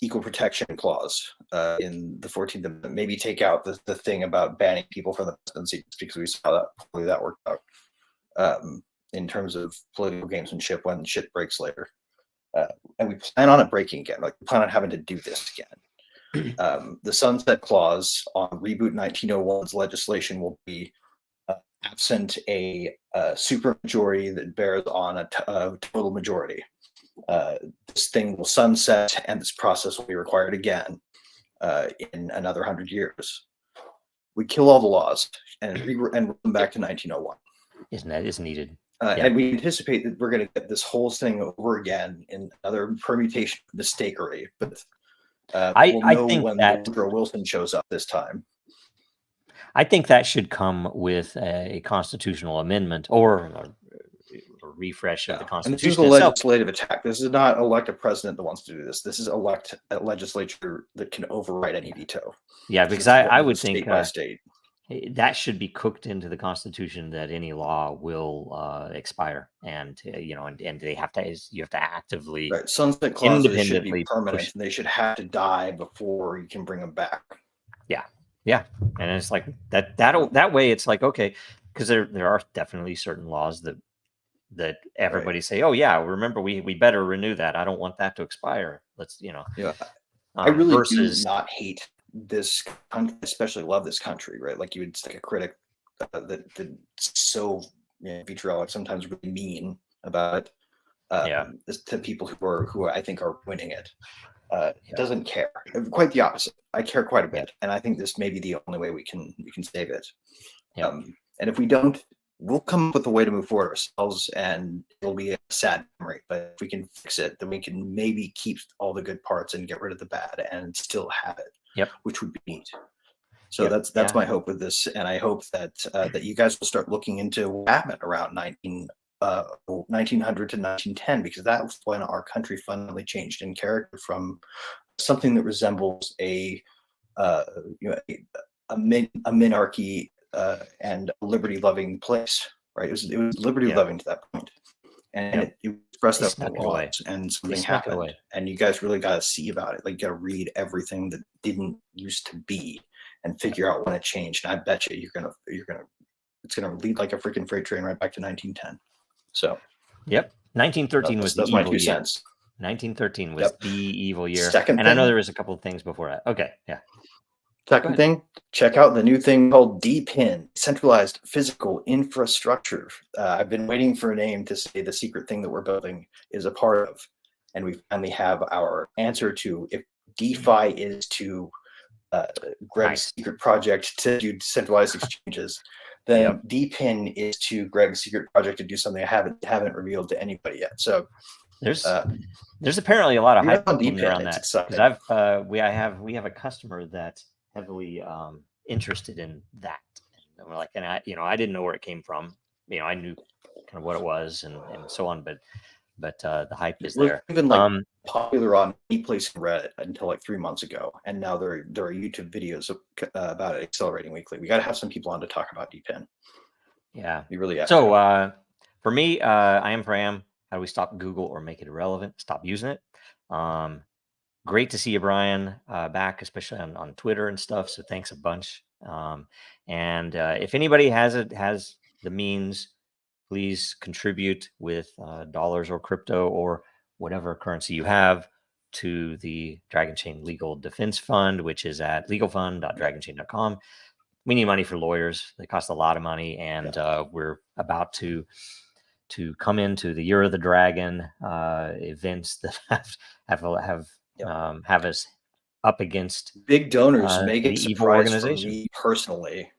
equal protection clause in the 14th Amendment. Maybe take out the thing about banning people from the presidency, because we saw that hopefully that worked out in terms of political gamesmanship when shit breaks later. And we plan on it breaking again. Like, we plan on having to do this again. The sunset clause on Reboot 1901's legislation will be absent a supermajority that bears on a total majority. This thing will sunset, and this process will be required again in another 100 years. We kill all the laws and run them back to 1901.
Is needed.
And we anticipate that we're going to get this whole thing over again in another permutation of mistakery. But we'll know think when Woodrow Wilson shows up this time.
I think that should come with a constitutional amendment or a refresh of the Constitution.
And this is a legislative attack. This is not elect a president that wants to do this. This is elect a legislature that can override any veto.
Yeah, because I would think
state by state.
That should be cooked into the Constitution, that any law will expire, and and they have to. You have to actively
sunset clauses should be permanent, and they should have to die before you can bring them back.
Yeah, and it's like that way. It's like, okay, because there are definitely certain laws that everybody say, oh yeah, remember we better renew that. I don't want that to expire. Let's
I really do not hate this country, especially love this country, right? Like, you would stick a critic that's so vitriolic, sometimes really mean about it, to people who I think are winning it. Doesn't care. Quite the opposite. I care quite a bit, and I think this may be the only way we can save it. And if we don't we'll come up with a way to move forward ourselves, and it'll be a sad memory. But if we can fix it, then we can maybe keep all the good parts and get rid of the bad and still have it.
Yep.
Which would be neat. So that's my hope with this, and I hope that that you guys will start looking into what happened around 1900 to 1910, because that's when our country fundamentally changed in character from something that resembles a minarchy and a liberty-loving place, right? It was liberty-loving to that point, and it expressed that in laws, and something happened, and you guys really got to see about it. Like, you got to read everything that didn't used to be, and figure out when it changed. And I bet you it's gonna lead like a freaking freight train right back to 1910. So,
1913 was the
evil
year. 1913 was the evil year. And I know there was a couple of things before that. Okay,
Second thing, check out the new thing called DPIN, Centralized Physical Infrastructure. I've been waiting for a name to say the secret thing that we're building is a part of, and we finally have our answer to if DeFi is to Greg's secret project to do decentralized exchanges, then DPIN is to Greg's secret project to do something I haven't revealed to anybody yet. So
there's apparently a lot of hype
around
that,
because
we have a customer that's heavily interested in that, and we're like, and I didn't know where it came from. I knew kind of what it was and so on, but the hype is there.
Even popular on any place in Reddit until like 3 months ago, and now there are YouTube videos about it accelerating weekly. We got to have some people on to talk about DPIN.
Yeah,
we really have.
So for me, I am for AM. How do we stop Google or make it irrelevant? Stop using it. Great to see you, Brian, back, especially on Twitter and stuff. So thanks a bunch. And if anybody has the means, please contribute with dollars or crypto or whatever currency you have to the Dragon Chain Legal Defense Fund, which is at legalfund.dragonchain.com. We need money for lawyers. They cost a lot of money, and we're about to come into the Year of the Dragon events that have us up against
big donors. Make it
evil
surprise
organization.
For me personally.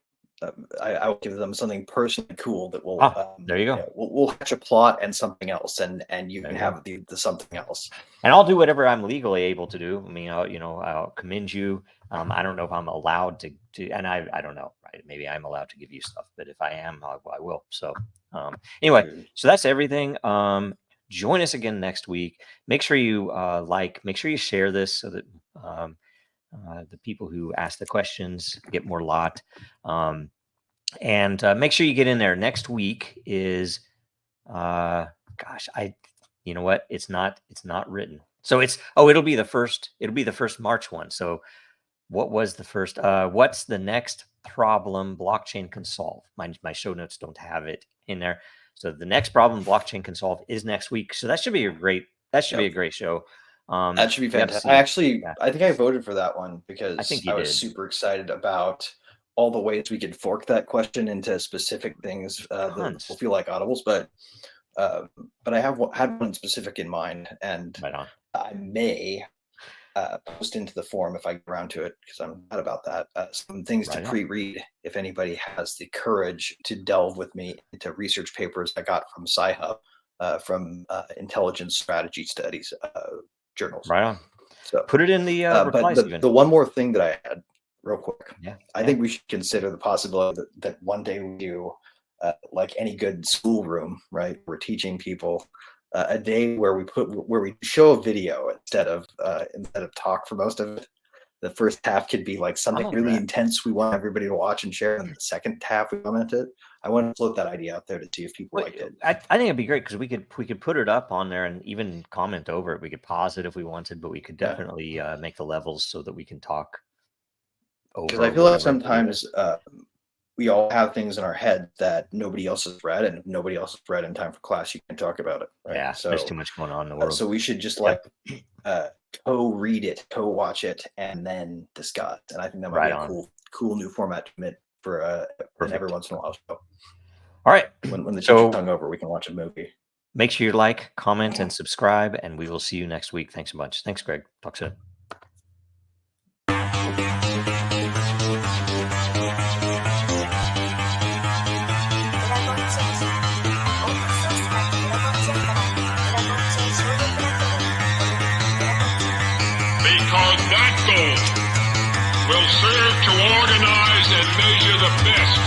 I will give them something personally cool that will.
There you go.
We'll hatch a plot and something else, and you can have the something else.
And I'll do whatever I'm legally able to do. I mean, I'll commend you. I don't know if I'm allowed to, and I don't know. Right? Maybe I'm allowed to give you stuff, but if I am, I will. So anyway, so that's everything. Join us again next week. Make sure you make sure you share this so that the people who ask the questions get more lot. And make sure you get in there. Next week is, you know what? It's not written. So it'll be the first March one. So what was the first, what's the next problem blockchain can solve? My show notes don't have it in there. So the next problem blockchain can solve is next week. So that should be a great show.
That should be fantastic. I think I voted for that one because I was super excited about all the ways we could fork that question into specific things that will feel like audibles. But I had one specific in mind, and I may post into the forum if I get around to it, because I'm mad about that. Some things to pre-read if anybody has the courage to delve with me into research papers I got from Sci-Hub, from intelligence strategy studies journals.
Right on.
So
put it in the replies.
But the one more thing that I had real quick, I think we should consider the possibility that one day we do like any good schoolroom, right? We're teaching people a day where we show a video instead of talk for most of it. The first half could be like something really intense we want everybody to watch and share, and the second half we comment it. I want to float that idea out there to see if people like it.
I think it'd be great because we could put it up on there and even comment over it. We could pause it if we wanted, but we could definitely make the levels so that we can talk over.
Because I feel like sometimes we all have things in our head that nobody else has read, and if nobody else has read in time for class, you can talk about it. Right?
Yeah, so there's too much going on in the world.
So we should just co-read it, co-watch it, and then discuss. And I think that might be a cool new format to admit for every once in a while. So,
all right.
When the teacher's hungover, we can watch a movie.
Make sure you like, comment, and subscribe, and we will see you next week. Thanks a bunch. Thanks, Greg. Talk soon.
Dragon will serve to organize and measure the best.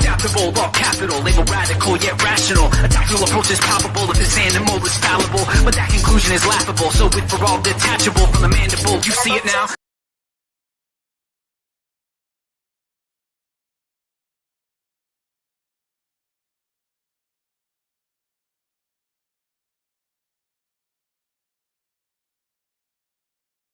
Adaptable, all capital, label radical yet rational. A tactical approach is palpable if this animal is fallible, but that conclusion is laughable. So with for all detachable from the mandible, you see it now.